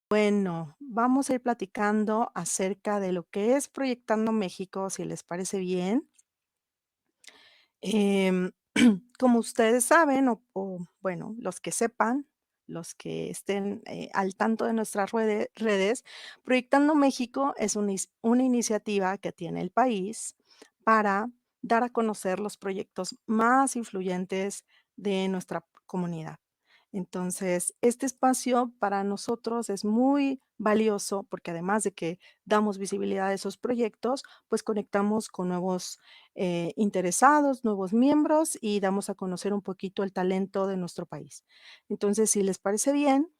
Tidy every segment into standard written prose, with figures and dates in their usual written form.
Bueno, vamos a ir platicando acerca de lo que es Proyectando México, si les parece bien. Em, Como ustedes saben, bueno, los que sepan, los que estén al tanto de nuestras redes, Proyectando México es una iniciativa que tiene el país para dar a conocer los proyectos más influyentes de nuestra comunidad. Entonces, este espacio para nosotros es muy valioso porque además de que damos visibilidad a esos proyectos, pues conectamos con nuevos interesados, nuevos miembros y damos a conocer un poquito el talento de nuestro país. Entonces, si les parece bien,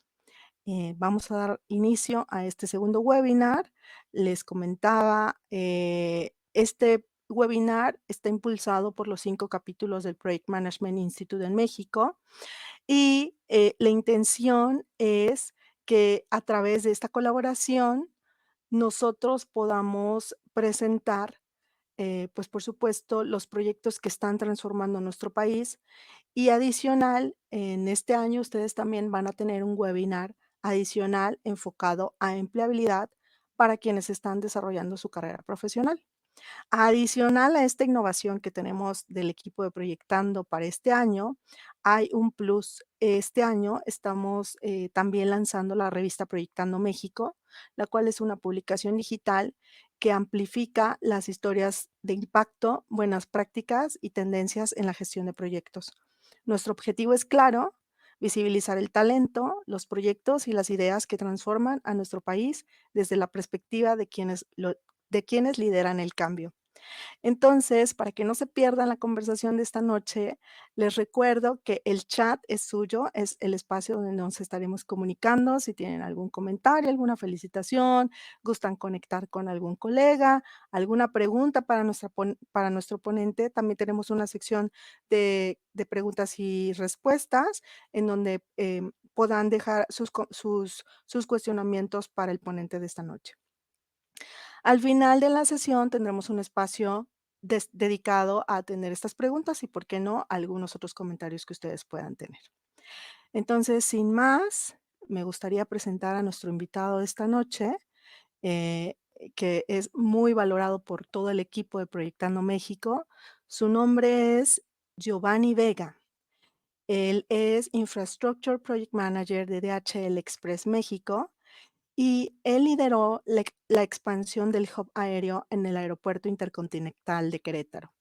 vamos a dar inicio a este segundo webinar. Les comentaba, este webinar está impulsado por los 5 capítulos del Project Management Institute en México y, la intención es que a través de esta colaboración nosotros podamos presentar, pues, por supuesto, los proyectos que están transformando nuestro país y adicional, en este año ustedes también van a tener un webinar adicional enfocado a empleabilidad para quienes están desarrollando su carrera profesional. Adicional a esta innovación que tenemos del equipo de Proyectando para este año, hay un plus. Este año estamos también lanzando la revista Proyectando México, la cual es una publicación digital que amplifica las historias de impacto, buenas prácticas y tendencias en la gestión de proyectos. Nuestro objetivo es claro: visibilizar el talento, los proyectos y las ideas que transforman a nuestro país desde la perspectiva de quienes lideran el cambio. Entonces, para que no se pierdan la conversación de esta noche, les recuerdo que el chat es suyo, es el espacio donde nos estaremos comunicando. Si tienen algún comentario, alguna felicitación, gustan conectar con algún colega, alguna pregunta para para nuestro ponente, también tenemos una sección de preguntas y respuestas en donde puedan dejar sus cuestionamientos para el ponente de esta noche. Al final de la sesión tendremos un espacio dedicado a atender estas preguntas y, por qué no, algunos otros comentarios que ustedes puedan tener. Entonces, sin más, me gustaría presentar a nuestro invitado de esta noche, eh, que es muy valorado por todo el equipo de Proyectando México. Su nombre es Giovanni Vega. Él es Infrastructure Project Manager de DHL Express México y él lideró la expansión del hub aéreo en el Aeropuerto Intercontinental de Querétaro,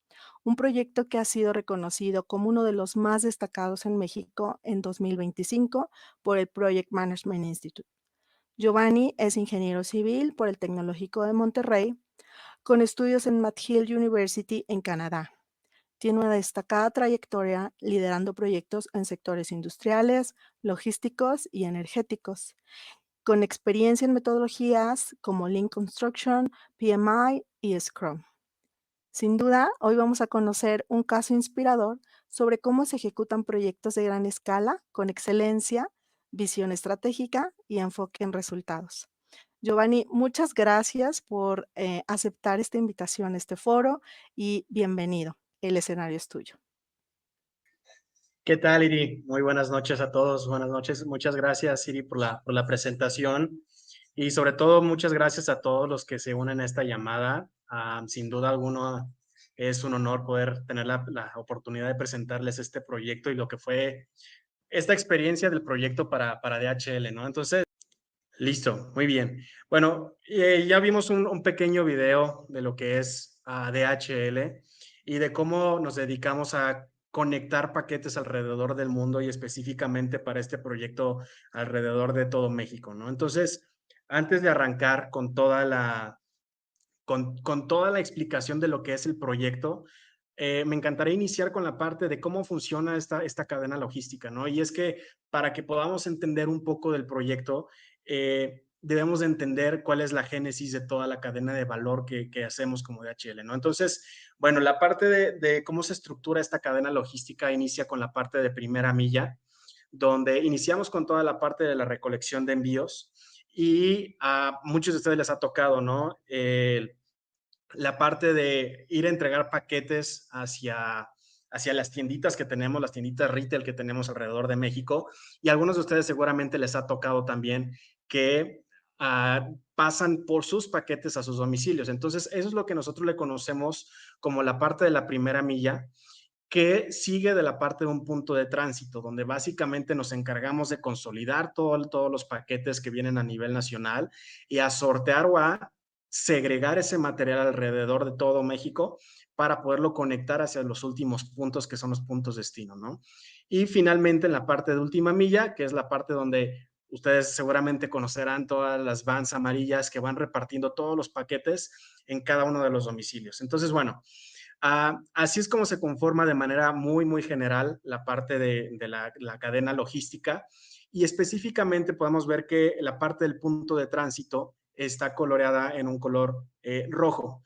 un proyecto que ha sido reconocido como uno de los más destacados en México en 2025 por el Project Management Institute. Giovanni es ingeniero civil por el Tecnológico de Monterrey, con estudios en McGill University en Canadá. Tiene una destacada trayectoria liderando proyectos en sectores industriales, logísticos y energéticos, con experiencia en metodologías como Lean Construction, PMI y Scrum. Sin duda, hoy vamos a conocer un caso inspirador sobre cómo se ejecutan proyectos de gran escala con excelencia, visión estratégica y enfoque en resultados. Giovanni, muchas gracias por aceptar esta invitación a este foro y bienvenido. El escenario es tuyo. ¿Qué tal, Iri? Muy buenas noches a todos. Buenas noches. Muchas gracias, Iri, por la presentación. Y sobre todo, muchas gracias a todos los que se unen a esta llamada. Sin duda alguna, es un honor poder tener la oportunidad de presentarles este proyecto y lo que fue esta experiencia del proyecto para DHL, ¿no? Entonces, listo, muy bien. Bueno, ya vimos un pequeño video de lo que es DHL y de cómo nos dedicamos a conectar paquetes alrededor del mundo y específicamente para este proyecto alrededor de todo México, ¿no? Entonces, antes de arrancar con toda la explicación de lo que es el proyecto, me encantaría iniciar con la parte de cómo funciona esta cadena logística, ¿no? Y es que para que podamos entender un poco del proyecto, debemos de entender cuál es la génesis de toda la cadena de valor que hacemos como DHL, ¿no? Entonces, bueno, la parte de cómo se estructura esta cadena logística inicia con la parte de primera milla, donde iniciamos con toda la parte de la recolección de envíos y a muchos de ustedes les ha tocado, ¿no? La parte de ir a entregar paquetes hacia las tienditas que tenemos, las tienditas retail que tenemos alrededor de México. Y a algunos de ustedes seguramente les ha tocado también que pasan por sus paquetes a sus domicilios. Entonces, eso es lo que nosotros le conocemos como la parte de la primera milla, que sigue de la parte de un punto de tránsito, donde básicamente nos encargamos de consolidar todos los paquetes que vienen a nivel nacional y a sortear o a segregar ese material alrededor de todo México para poderlo conectar hacia los últimos puntos que son los puntos destino, ¿no? Y finalmente en la parte de última milla, que es la parte donde ustedes seguramente conocerán todas las vans amarillas que van repartiendo todos los paquetes en cada uno de los domicilios. Entonces, bueno, así es como se conforma de manera muy, muy general la parte de la cadena logística y específicamente podemos ver que la parte del punto de tránsito está coloreada en un color rojo.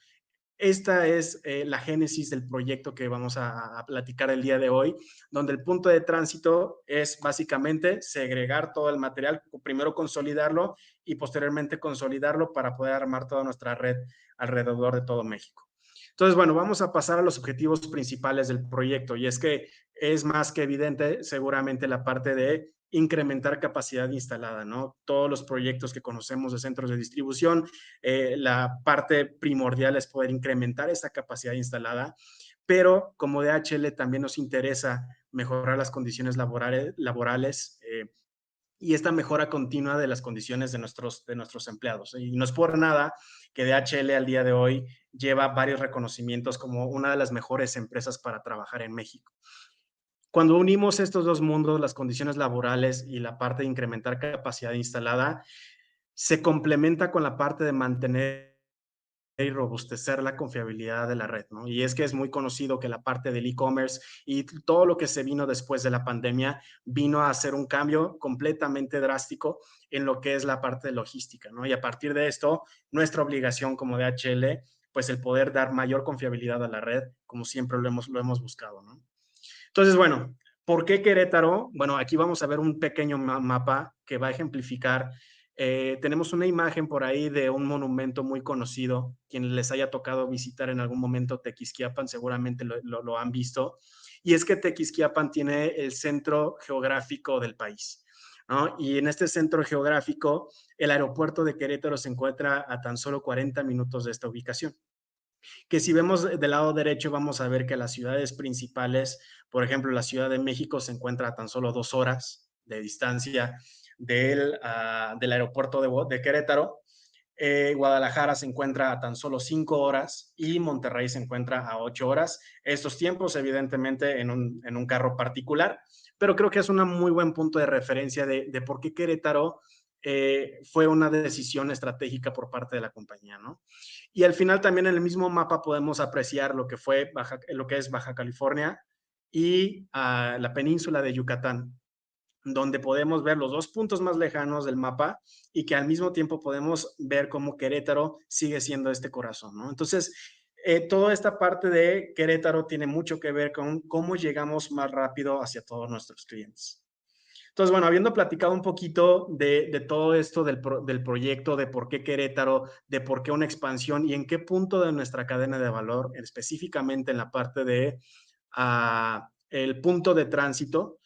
Esta es la génesis del proyecto que vamos a platicar el día de hoy, donde el punto de tránsito es básicamente segregar todo el material, primero consolidarlo y posteriormente consolidarlo para poder armar toda nuestra red alrededor de todo México. Entonces, bueno, vamos a pasar a los objetivos principales del proyecto y es que es más que evidente seguramente la parte de incrementar capacidad instalada, ¿no? Todos los proyectos que conocemos de centros de distribución, la parte primordial es poder incrementar esa capacidad instalada, pero como DHL también nos interesa mejorar las condiciones laborales y esta mejora continua de las condiciones de nuestros empleados. Y no es por nada que DHL al día de hoy lleva varios reconocimientos como una de las mejores empresas para trabajar en México. Cuando unimos estos dos mundos, las condiciones laborales y la parte de incrementar capacidad instalada, se complementa con la parte de mantener y robustecer la confiabilidad de la red, ¿no? Y es que es muy conocido que la parte del e-commerce y todo lo que se vino después de la pandemia vino a hacer un cambio completamente drástico en lo que es la parte de logística, ¿no? Y a partir de esto, nuestra obligación como DHL, pues el poder dar mayor confiabilidad a la red, como siempre lo hemos buscado, ¿no? Entonces, bueno, ¿por qué Querétaro? Bueno, aquí vamos a ver un pequeño mapa que va a ejemplificar. Tenemos una imagen por ahí de un monumento muy conocido. Quien les haya tocado visitar en algún momento Tequisquiapan seguramente lo han visto. Y es que Tequisquiapan tiene el centro geográfico del país, ¿no? Y en este centro geográfico, el aeropuerto de Querétaro se encuentra a tan solo 40 minutos de esta ubicación, que si vemos del lado derecho vamos a ver que las ciudades principales, por ejemplo, la Ciudad de México se encuentra a tan solo 2 horas de distancia del aeropuerto de Querétaro. Guadalajara se encuentra a tan solo 5 horas y Monterrey se encuentra a 8 horas. Estos tiempos, evidentemente, en un carro particular, pero creo que es un muy buen punto de referencia de por qué Querétaro fue una decisión estratégica por parte de la compañía, ¿no? Y al final también en el mismo mapa podemos apreciar lo que lo que es Baja California y la península de Yucatán, donde podemos ver los dos puntos más lejanos del mapa y que al mismo tiempo podemos ver cómo Querétaro sigue siendo este corazón, ¿no? Entonces, toda esta parte de Querétaro tiene mucho que ver con cómo llegamos más rápido hacia todos nuestros clientes. Entonces, bueno, habiendo platicado un poquito de todo esto del proyecto, de por qué Querétaro, de por qué una expansión y en qué punto de nuestra cadena de valor, específicamente en la parte de el punto de tránsito,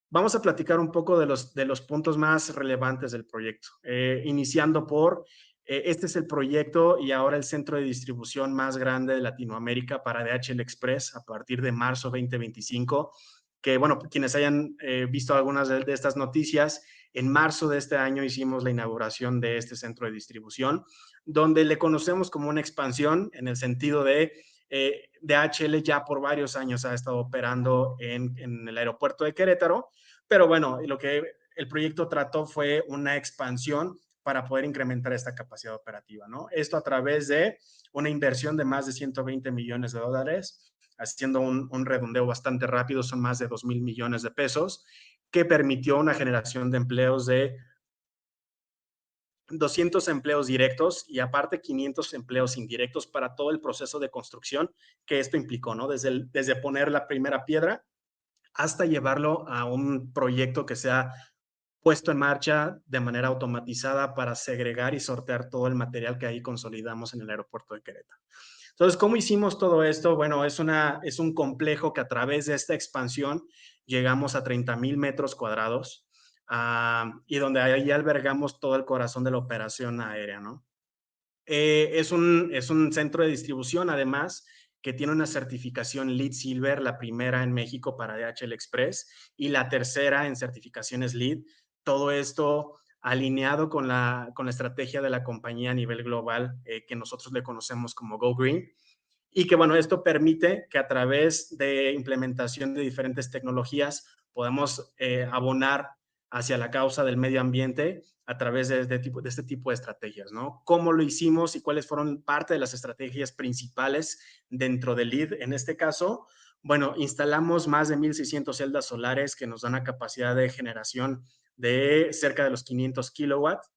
vamos a platicar un poco de los puntos más relevantes del proyecto, iniciando por, este es el proyecto y ahora el centro de distribución más grande de Latinoamérica para DHL Express a partir de marzo 2025, que bueno, quienes hayan visto algunas de estas noticias, en marzo de este año hicimos la inauguración de este centro de distribución, donde le conocemos como una expansión en el sentido de DHL ya por varios años ha estado operando en el aeropuerto de Querétaro, pero bueno, lo que el proyecto trató fue una expansión para poder incrementar esta capacidad operativa, ¿no? Esto a través de una inversión de más de 120 millones de dólares, haciendo un redondeo bastante rápido, son más de 2,000 millones de pesos, que permitió una generación de empleos de 200 empleos directos y aparte 500 empleos indirectos para todo el proceso de construcción que esto implicó, ¿no? Desde poner la primera piedra hasta llevarlo a un proyecto que sea puesto en marcha de manera automatizada para segregar y sortear todo el material que ahí consolidamos en el aeropuerto de Querétaro. Entonces, ¿cómo hicimos todo esto? Bueno, es un complejo que a través de esta expansión llegamos a 30,000 metros cuadrados. y donde ahí albergamos todo el corazón de la operación aérea, ¿no? Es un centro de distribución, además, que tiene una certificación LEED Silver, la primera en México para DHL Express y la tercera en certificaciones LEED. Todo esto alineado con la estrategia de la compañía a nivel global, que nosotros le conocemos como Go Green. Y que, bueno, esto permite que a través de implementación de diferentes tecnologías podamos abonar hacia la causa del medio ambiente a través de este tipo de estrategias, ¿no? ¿Cómo lo hicimos y cuáles fueron parte de las estrategias principales dentro del LEED en este caso? Bueno, instalamos más de 1,600 celdas solares que nos dan una capacidad de generación de cerca de los 500 kilowatts.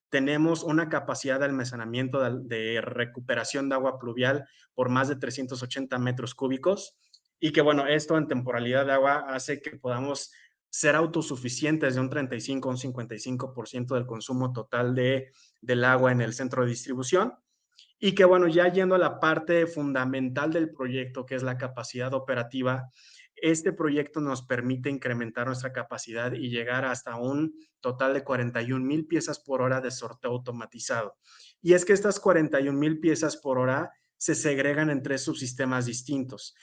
Tenemos una capacidad de almacenamiento de recuperación de agua pluvial por más de 380 metros cúbicos y que, bueno, esto en temporalidad de agua hace que podamos ser autosuficientes de un 35 a un 55% del consumo total del agua en el centro de distribución. Y que, bueno, ya yendo a la parte fundamental del proyecto, que es la capacidad operativa, este proyecto nos permite incrementar nuestra capacidad y llegar hasta un total de 41,000 piezas por hora de sorteo automatizado. Y es que estas 41,000 piezas por hora se segregan en 3 subsistemas distintos.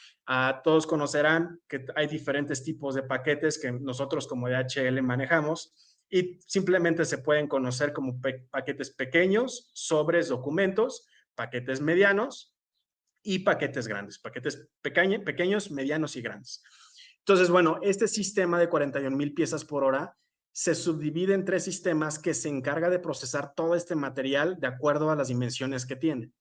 Todos conocerán que hay diferentes tipos de paquetes que nosotros como DHL manejamos y simplemente se pueden conocer como paquetes pequeños, sobres, documentos, paquetes medianos y paquetes grandes, paquetes pequeños, medianos y grandes. Entonces, bueno, este sistema de 41,000 piezas por hora se subdivide en 3 sistemas que se encarga de procesar todo este material de acuerdo a las dimensiones que tiene.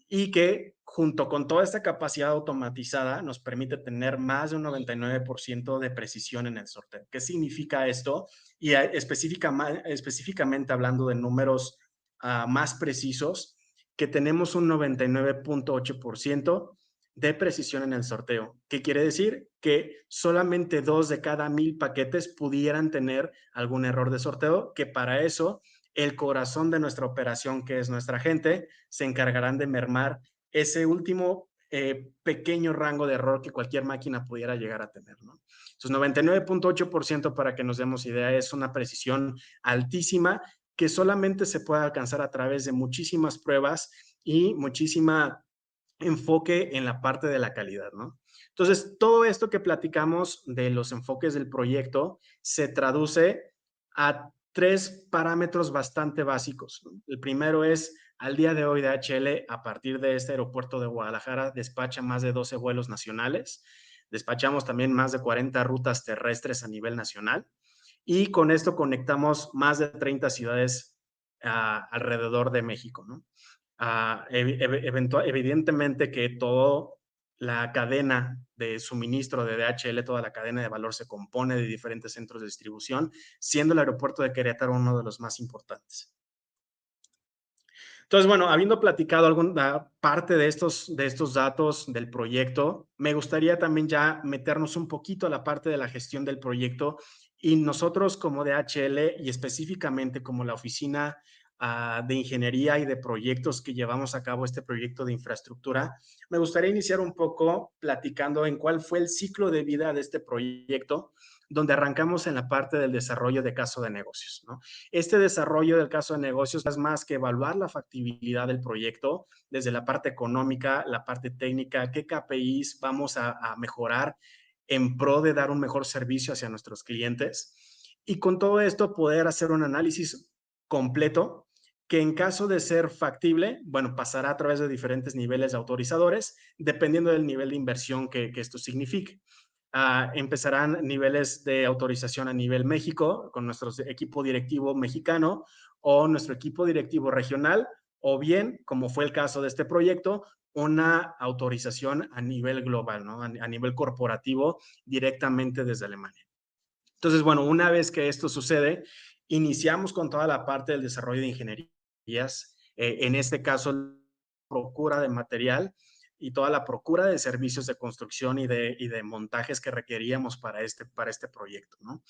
Y que junto con toda esta capacidad automatizada nos permite tener más de un 99% de precisión en el sorteo. ¿Qué significa esto? Y específicamente hablando de números más precisos, que tenemos un 99,8% de precisión en el sorteo. ¿Qué quiere decir? Que solamente 2 de cada 1,000 paquetes pudieran tener algún error de sorteo, que para eso el corazón de nuestra operación, que es nuestra gente, se encargarán de mermar ese último pequeño rango de error que cualquier máquina pudiera llegar a tener, ¿no? Entonces, 99,8% para que nos demos idea, es una precisión altísima que solamente se puede alcanzar a través de muchísimas pruebas y muchísima enfoque en la parte de la calidad, ¿no? Entonces, todo esto que platicamos de los enfoques del proyecto se traduce a 3 parámetros bastante básicos, ¿no? El primero es, al día de hoy, DHL, a partir de este aeropuerto de Guadalajara, despacha más de 12 vuelos nacionales, despachamos también más de 40 rutas terrestres a nivel nacional y con esto conectamos más de 30 ciudades alrededor de México, ¿no? Evidentemente que toda la cadena de suministro de DHL, toda la cadena de valor se compone de diferentes centros de distribución, siendo el aeropuerto de Querétaro uno de los más importantes. Entonces, bueno, habiendo platicado alguna parte de estos datos del proyecto, me gustaría también ya meternos un poquito a la parte de la gestión del proyecto y nosotros como DHL y específicamente como la oficina de ingeniería y de proyectos que llevamos a cabo este proyecto de infraestructura, me gustaría iniciar un poco platicando en cuál fue el ciclo de vida de este proyecto, donde arrancamos en la parte del desarrollo de caso de negocios, ¿no? Este desarrollo del caso de negocios es más que evaluar la factibilidad del proyecto desde la parte económica, la parte técnica, qué KPIs vamos a mejorar en pro de dar un mejor servicio hacia nuestros clientes. Y con todo esto poder hacer un análisis completo que en caso de ser factible, bueno, pasará a través de diferentes niveles de autorizadores, dependiendo del nivel de inversión que esto signifique. Empezarán niveles de autorización a nivel México con nuestro equipo directivo mexicano o nuestro equipo directivo regional, o bien, como fue el caso de este proyecto, una autorización a nivel global, ¿no? A nivel corporativo directamente desde Alemania. Entonces, bueno, una vez que esto sucede, iniciamos con toda la parte del desarrollo de ingenierías, en este caso, procura de material y toda la procura de servicios de construcción y de montajes que requeríamos para este proyecto, ¿no?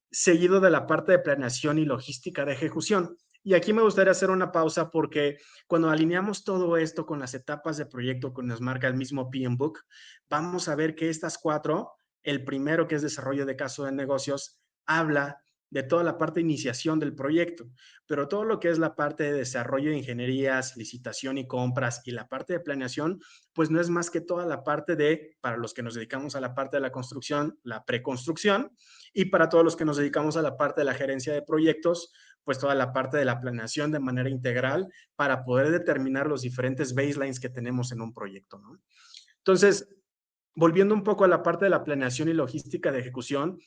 Seguido de la parte de planeación y logística de ejecución. Y aquí me gustaría hacer una pausa porque cuando alineamos todo esto con las etapas de proyecto que nos marca el mismo PMBOK, vamos a ver que estas 4, el primero que es desarrollo de caso de negocios, habla de toda la parte de iniciación del proyecto, pero todo lo que es la parte de desarrollo de ingenierías, licitación y compras y la parte de planeación, pues no es más que toda la parte de, para los que nos dedicamos a la parte de la construcción, la preconstrucción, y para todos los que nos dedicamos a la parte de la gerencia de proyectos, pues toda la parte de la planeación de manera integral para poder determinar los diferentes baselines que tenemos en un proyecto, ¿no? Entonces, volviendo un poco a la parte de la planeación y logística de ejecución,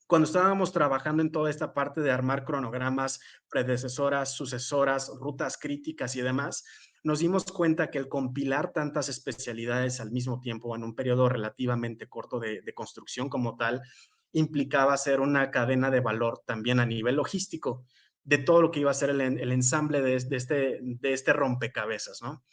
cuando estábamos trabajando en toda esta parte de armar cronogramas, predecesoras, sucesoras, rutas críticas y demás, nos dimos cuenta que el compilar tantas especialidades al mismo tiempo en un periodo relativamente corto de construcción como tal, implicaba hacer una cadena de valor también a nivel logístico de todo lo que iba a ser el ensamble de este rompecabezas, ¿no?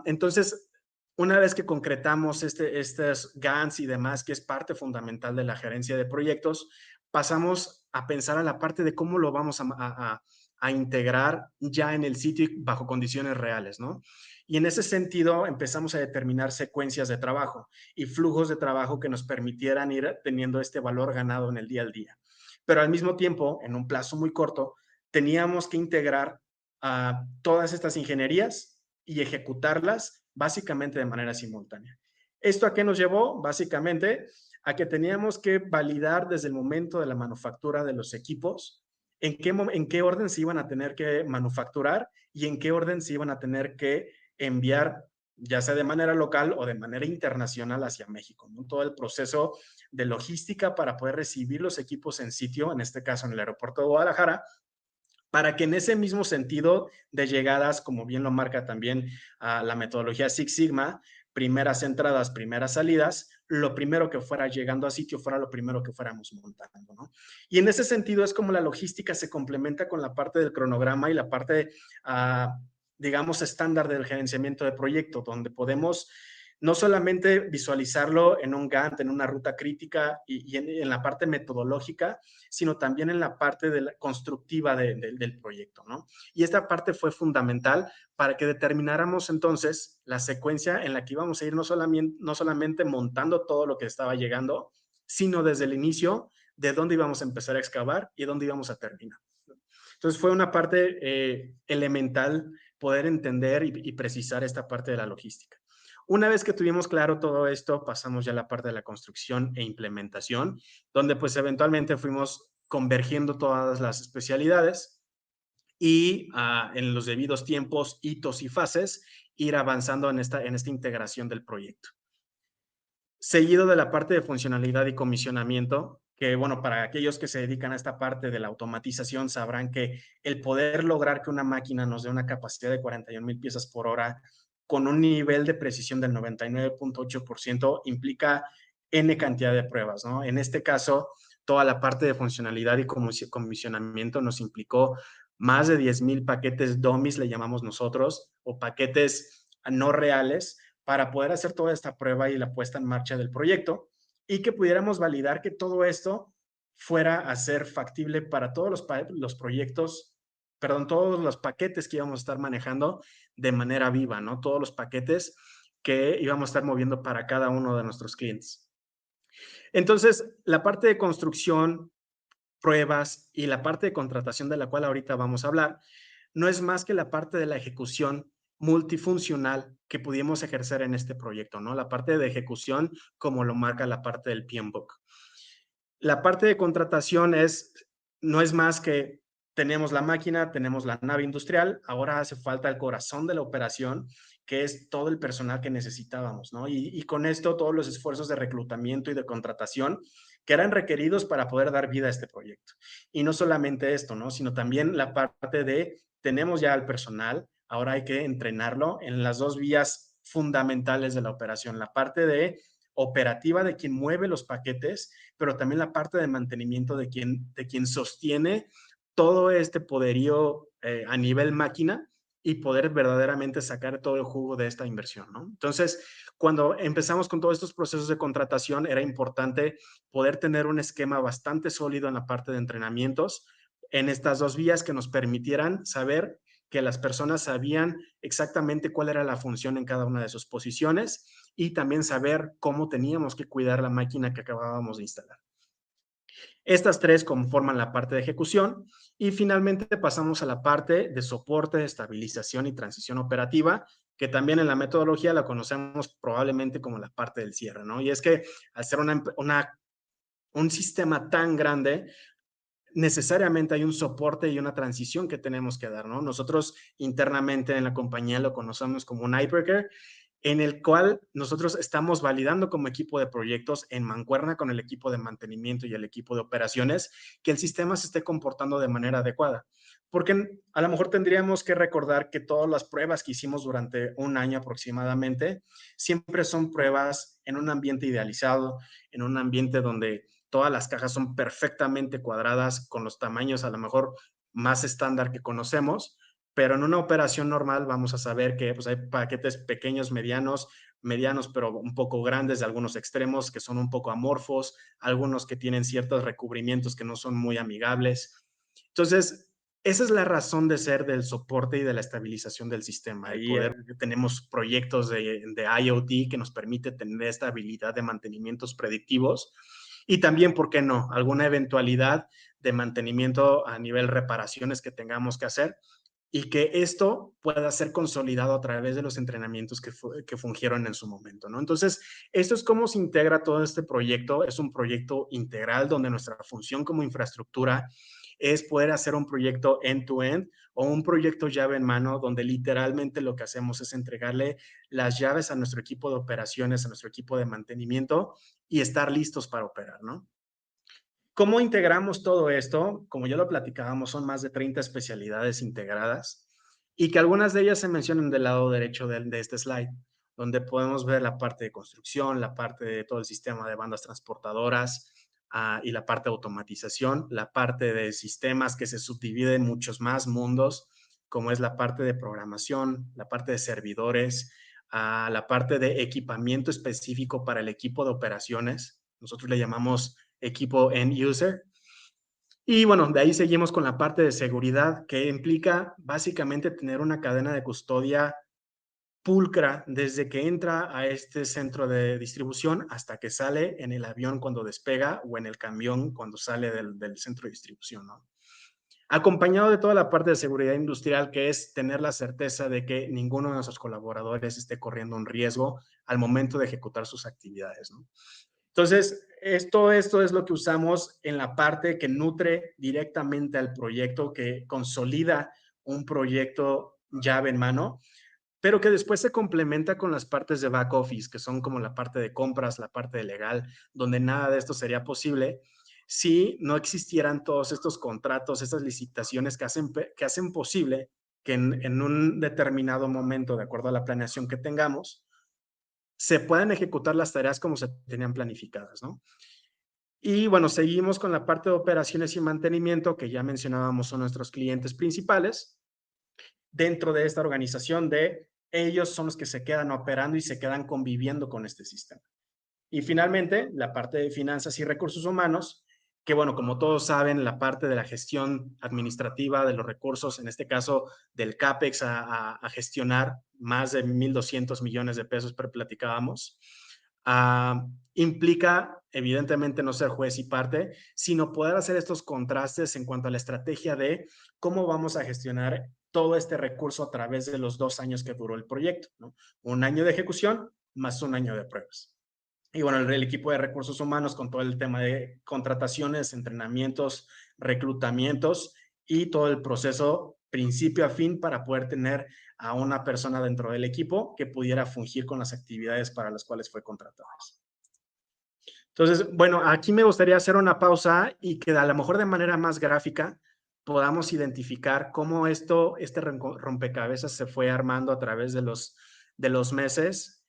Entonces, una vez que concretamos estos GANs y demás, que es parte fundamental de la gerencia de proyectos, pasamos a pensar a la parte de cómo lo vamos a integrar ya en el sitio y bajo condiciones reales, ¿no? Y en ese sentido empezamos a determinar secuencias de trabajo y flujos de trabajo que nos permitieran ir teniendo este valor ganado en el día al día. Pero al mismo tiempo, en un plazo muy corto, teníamos que integrar todas estas ingenierías y ejecutarlas básicamente de manera simultánea. ¿Esto a qué nos llevó? Básicamente a que teníamos que validar desde el momento de la manufactura de los equipos en qué orden se iban a tener que manufacturar y en qué orden se iban a tener que enviar, ya sea de manera local o de manera internacional hacia México, ¿no? Todo el proceso de logística para poder recibir los equipos en sitio, en este caso en el aeropuerto de Guadalajara, para que en ese mismo sentido de llegadas, como bien lo marca también la metodología Six Sigma, primeras entradas, primeras salidas, lo primero que fuera llegando a sitio fuera lo primero que fuéramos montando, ¿no? Y en ese sentido es como la logística se complementa con la parte del cronograma y la parte, digamos, estándar del gerenciamiento de proyecto, donde podemos no solamente visualizarlo en un Gantt, en una ruta crítica y en la parte metodológica, sino también en la parte de la constructiva del proyecto, ¿no? Y esta parte fue fundamental para que determináramos entonces la secuencia en la que íbamos a ir no solamente montando todo lo que estaba llegando, sino desde el inicio de dónde íbamos a empezar a excavar y dónde íbamos a terminar. Entonces fue una parte elemental poder entender y precisar esta parte de la logística. Una vez que tuvimos claro todo esto, pasamos ya a la parte de la construcción e implementación, donde pues eventualmente fuimos convergiendo todas las especialidades y en los debidos tiempos, hitos y fases, ir avanzando en esta integración del proyecto. Seguido de la parte de funcionalidad y comisionamiento, que bueno, para aquellos que se dedican a esta parte de la automatización sabrán que el poder lograr que una máquina nos dé una capacidad de 41,000 piezas por hora con un nivel de precisión del 99,8% implica N cantidad de pruebas, ¿no? En este caso, toda la parte de funcionalidad y comisionamiento nos implicó más de 10,000 paquetes dummies, le llamamos nosotros, o paquetes no reales, para poder hacer toda esta prueba y la puesta en marcha del proyecto y que pudiéramos validar que todo esto fuera a ser factible para todos los proyectos, perdón, todos los paquetes que íbamos a estar manejando de manera viva, ¿no? Todos los paquetes que íbamos a estar moviendo para cada uno de nuestros clientes. Entonces, la parte de construcción, pruebas y la parte de contratación de la cual ahorita vamos a hablar, no es más que la parte de la ejecución multifuncional que pudimos ejercer en este proyecto, ¿no? La parte de ejecución, como lo marca la parte del PMBOK. La parte de contratación no es más que tenemos la máquina, tenemos la nave industrial, ahora hace falta el corazón de la operación, que es todo el personal que necesitábamos, ¿no? Y con esto todos los esfuerzos de reclutamiento y de contratación que eran requeridos para poder dar vida a este proyecto. Y no solamente esto, ¿no? Sino también la parte de, tenemos ya al personal, ahora hay que entrenarlo en las dos vías fundamentales de la operación, la parte de operativa de quien mueve los paquetes, pero también la parte de mantenimiento de quien sostiene todo este poderío a nivel máquina y poder verdaderamente sacar todo el jugo de esta inversión, ¿no? Entonces, cuando empezamos con todos estos procesos de contratación, era importante poder tener un esquema bastante sólido en la parte de entrenamientos en estas dos vías que nos permitieran saber que las personas sabían exactamente cuál era la función en cada una de sus posiciones y también saber cómo teníamos que cuidar la máquina que acabábamos de instalar. Estas tres conforman la parte de ejecución y finalmente pasamos a la parte de soporte, estabilización y transición operativa, que también en la metodología la conocemos probablemente como la parte del cierre, ¿no? Y es que al ser un sistema tan grande, necesariamente hay un soporte y una transición que tenemos que dar, ¿no? Nosotros internamente en la compañía lo conocemos como un hypercare, en el cual nosotros estamos validando como equipo de proyectos en mancuerna con el equipo de mantenimiento y el equipo de operaciones que el sistema se esté comportando de manera adecuada. Porque a lo mejor tendríamos que recordar que todas las pruebas que hicimos durante un año aproximadamente siempre son pruebas en un ambiente idealizado, en un ambiente donde todas las cajas son perfectamente cuadradas con los tamaños a lo mejor más estándar que conocemos, pero en una operación normal vamos a saber que pues, hay paquetes pequeños, medianos, pero un poco grandes de algunos extremos que son un poco amorfos, algunos que tienen ciertos recubrimientos que no son muy amigables. Entonces, esa es la razón de ser del soporte y de la estabilización del sistema. El Ahí, poder, tenemos proyectos de IoT que nos permite tener esta habilidad de mantenimientos predictivos y también, ¿por qué no? Alguna eventualidad de mantenimiento a nivel reparaciones que tengamos que hacer y que esto pueda ser consolidado a través de los entrenamientos que fungieron en su momento, ¿no? Entonces, esto es cómo se integra todo este proyecto. Es un proyecto integral donde nuestra función como infraestructura es poder hacer un proyecto end-to-end o un proyecto llave en mano donde literalmente lo que hacemos es entregarle las llaves a nuestro equipo de operaciones, a nuestro equipo de mantenimiento y estar listos para operar, ¿no? ¿Cómo integramos todo esto? Como ya lo platicábamos, son más de 30 especialidades integradas y que algunas de ellas se mencionan del lado derecho de este slide, donde podemos ver la parte de construcción, la parte de todo el sistema de bandas transportadoras y la parte de automatización, la parte de sistemas que se subdivide en muchos más mundos, como es la parte de programación, la parte de servidores, la parte de equipamiento específico para el equipo de operaciones. Nosotros le llamamos equipo end user. Y bueno, de ahí seguimos con la parte de seguridad, que implica básicamente tener una cadena de custodia pulcra desde que entra a este centro de distribución hasta que sale en el avión cuando despega o en el camión cuando sale del centro de distribución, ¿no? Acompañado de toda la parte de seguridad industrial, que es tener la certeza de que ninguno de nuestros colaboradores esté corriendo un riesgo al momento de ejecutar sus actividades, ¿no? Entonces, esto es lo que usamos en la parte que nutre directamente al proyecto, que consolida un proyecto llave en mano, pero que después se complementa con las partes de back office, que son como la parte de compras, la parte de legal, donde nada de esto sería posible si no existieran todos estos contratos, estas licitaciones que hacen posible que en un determinado momento, de acuerdo a la planeación que tengamos, se puedan ejecutar las tareas como se tenían planificadas, ¿no? Y bueno, seguimos con la parte de operaciones y mantenimiento, que ya mencionábamos son nuestros clientes principales. Dentro de esta organización de ellos son los que se quedan operando y se quedan conviviendo con este sistema. Y finalmente, la parte de finanzas y recursos humanos, que bueno, como todos saben, la parte de la gestión administrativa de los recursos, en este caso del CAPEX a gestionar más de 1,200 millones de pesos, pero platicábamos, implica evidentemente no ser juez y parte, sino poder hacer estos contrastes en cuanto a la estrategia de cómo vamos a gestionar todo este recurso a través de los 2 años que duró el proyecto, ¿no? Un año de ejecución más un año de pruebas. Y bueno, el equipo de recursos humanos con todo el tema de contrataciones, entrenamientos, reclutamientos y todo el proceso principio a fin para poder tener a una persona dentro del equipo que pudiera fungir con las actividades para las cuales fue contratada. Entonces, bueno, aquí me gustaría hacer una pausa y que a lo mejor de manera más gráfica podamos identificar cómo este rompecabezas se fue armando a través de los meses.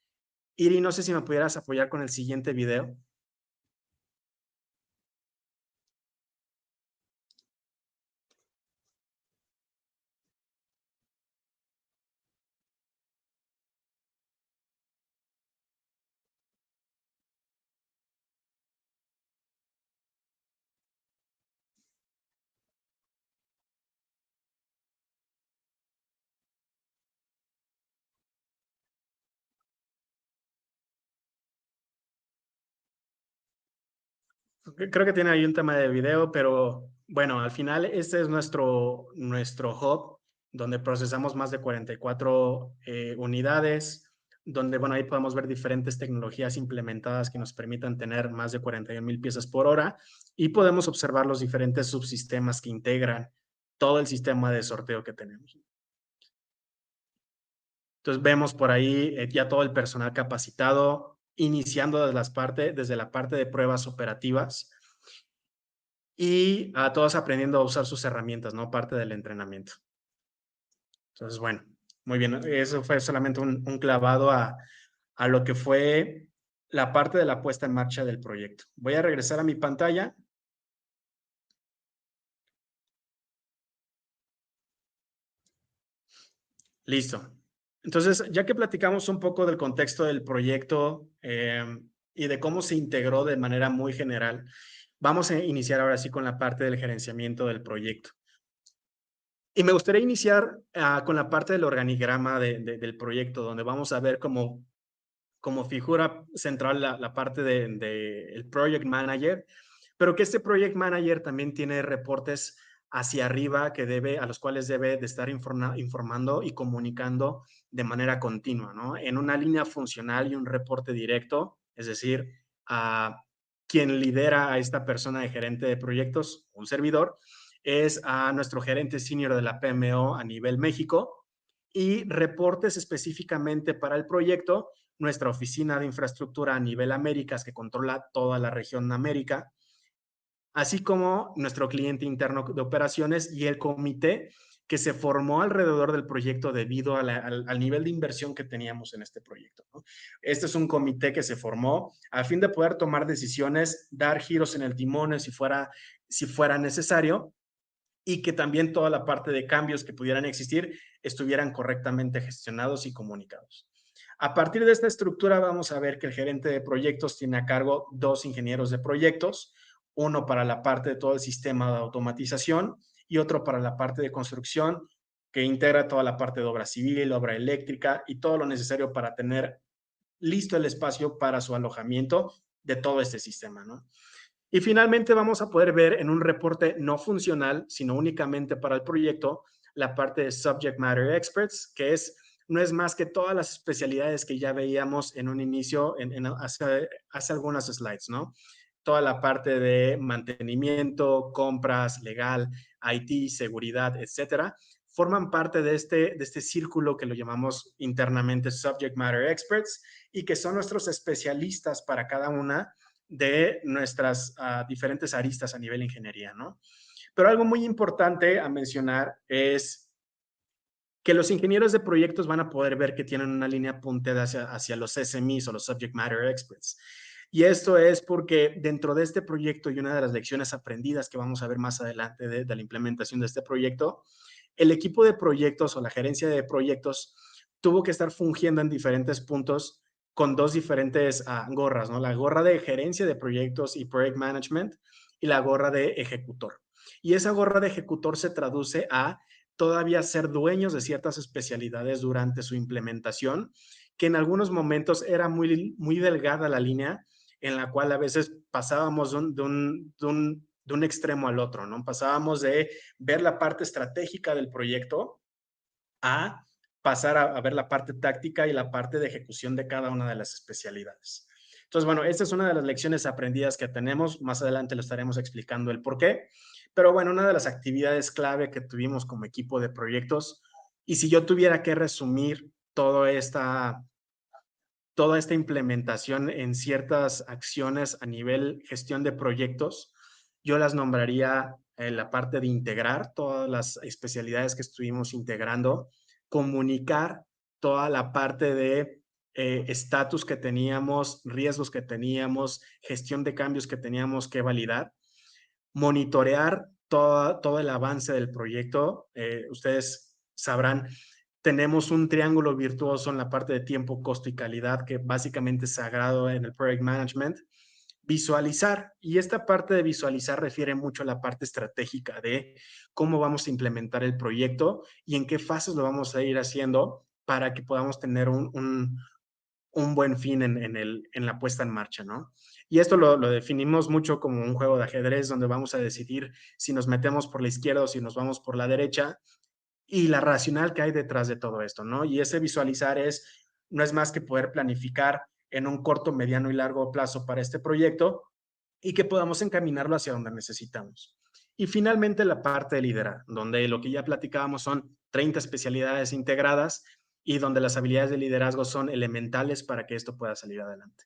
Iri, no sé si me pudieras apoyar con el siguiente video. Creo que tiene ahí un tema de video, pero bueno, al final este es nuestro hub, donde procesamos más de 44 unidades, donde, bueno, ahí podemos ver diferentes tecnologías implementadas que nos permitan tener más de 41,000 piezas por hora y podemos observar los diferentes subsistemas que integran todo el sistema de sorteo que tenemos. Entonces vemos por ahí ya todo el personal capacitado, iniciando desde la parte de pruebas operativas y a todos aprendiendo a usar sus herramientas, ¿no? Parte del entrenamiento. Entonces, bueno, muy bien. Eso fue solamente un clavado a lo que fue la parte de la puesta en marcha del proyecto. Voy a regresar a mi pantalla. Listo. Entonces, ya que platicamos un poco del contexto del proyecto y de cómo se integró de manera muy general, vamos a iniciar ahora sí con la parte del gerenciamiento del proyecto. Y me gustaría iniciar con la parte del organigrama del proyecto, donde vamos a ver como figura central la parte el Project Manager, pero que este Project Manager también tiene reportes hacia arriba a los cuales debe de estar informando y comunicando de manera continua, ¿no? En una línea funcional y un reporte directo, es decir, a quien lidera a esta persona de gerente de proyectos, un servidor, es a nuestro gerente senior de la PMO a nivel México y reportes específicamente para el proyecto, nuestra oficina de infraestructura a nivel Américas, que controla toda la región América, así como nuestro cliente interno de operaciones y el comité que se formó alrededor del proyecto debido al nivel de inversión que teníamos en este proyecto, ¿no? Este es un comité que se formó a fin de poder tomar decisiones, dar giros en el timón si fuera necesario, y que también toda la parte de cambios que pudieran existir estuvieran correctamente gestionados y comunicados. A partir de esta estructura vamos a ver que el gerente de proyectos tiene a cargo 2 ingenieros de proyectos, uno para la parte de todo el sistema de automatización y otro para la parte de construcción, que integra toda la parte de obra civil, obra eléctrica y todo lo necesario para tener listo el espacio para su alojamiento de todo este sistema, ¿no? Y finalmente vamos a poder ver en un reporte no funcional, sino únicamente para el proyecto, la parte de Subject Matter Experts, que no es más que todas las especialidades que ya veíamos en un inicio, hace algunas slides, ¿no? Toda la parte de mantenimiento, compras, legal, IT, seguridad, etcétera, forman parte de este círculo que lo llamamos internamente Subject Matter Experts y que son nuestros especialistas para cada una de nuestras diferentes aristas a nivel ingeniería, ¿no? Pero algo muy importante a mencionar es que los ingenieros de proyectos van a poder ver que tienen una línea punteada hacia los SMEs o los Subject Matter Experts. Y esto es porque dentro de este proyecto y una de las lecciones aprendidas que vamos a ver más adelante de la implementación de este proyecto, el equipo de proyectos o la gerencia de proyectos tuvo que estar fungiendo en diferentes puntos con 2 diferentes gorras, ¿no? La gorra de gerencia de proyectos y project management y la gorra de ejecutor. Y esa gorra de ejecutor se traduce a todavía ser dueños de ciertas especialidades durante su implementación, que en algunos momentos era muy, muy delgada la línea en la cual a veces pasábamos de un extremo al otro, ¿no? Pasábamos de ver la parte estratégica del proyecto a pasar a ver la parte táctica y la parte de ejecución de cada una de las especialidades. Entonces, bueno, esta es una de las lecciones aprendidas que tenemos. Más adelante lo estaremos explicando el por qué. Pero bueno, una de las actividades clave que tuvimos como equipo de proyectos, y si yo tuviera que resumir toda esta implementación en ciertas acciones a nivel gestión de proyectos, yo las nombraría en la parte de integrar todas las especialidades que estuvimos integrando, comunicar toda la parte de estatus que teníamos, riesgos que teníamos, gestión de cambios que teníamos que validar, monitorear todo el avance del proyecto. Ustedes sabrán, tenemos un triángulo virtuoso en la parte de tiempo, costo y calidad, que básicamente es sagrado en el Project Management. Visualizar, y esta parte de visualizar refiere mucho a la parte estratégica de cómo vamos a implementar el proyecto y en qué fases lo vamos a ir haciendo para que podamos tener un buen fin en la puesta en marcha, ¿no? Y esto lo definimos mucho como un juego de ajedrez donde vamos a decidir si nos metemos por la izquierda o si nos vamos por la derecha y la racional que hay detrás de todo esto, ¿no? Y ese visualizar no es más que poder planificar en un corto, mediano y largo plazo para este proyecto y que podamos encaminarlo hacia donde necesitamos. Y finalmente la parte de liderar, donde lo que ya platicábamos son 30 especialidades integradas y donde las habilidades de liderazgo son elementales para que esto pueda salir adelante.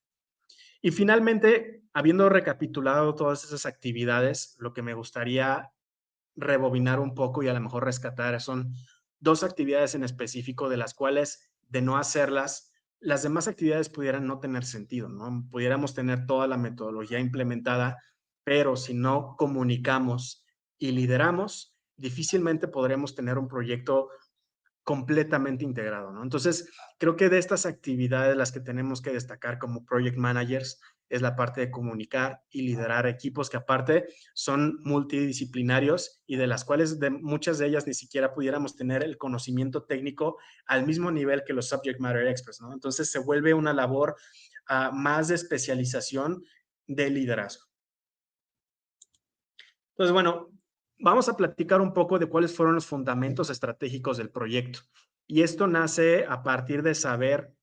Y finalmente, habiendo recapitulado todas esas actividades, lo que me gustaría rebobinar un poco y a lo mejor rescatar son dos actividades en específico de las cuales, de no hacerlas, las demás actividades pudieran no tener sentido, ¿no? Pudiéramos tener toda la metodología implementada, pero si no comunicamos y lideramos, difícilmente podremos tener un proyecto completamente integrado, ¿no? Entonces, creo que de estas actividades las que tenemos que destacar como project managers es la parte de comunicar y liderar equipos que aparte son multidisciplinarios y de las cuales de muchas de ellas ni siquiera pudiéramos tener el conocimiento técnico al mismo nivel que los subject matter experts, ¿no? Entonces se vuelve una labor más de especialización de liderazgo. Entonces, bueno, vamos a platicar un poco de cuáles fueron los fundamentos estratégicos del proyecto. Y esto nace a partir de saber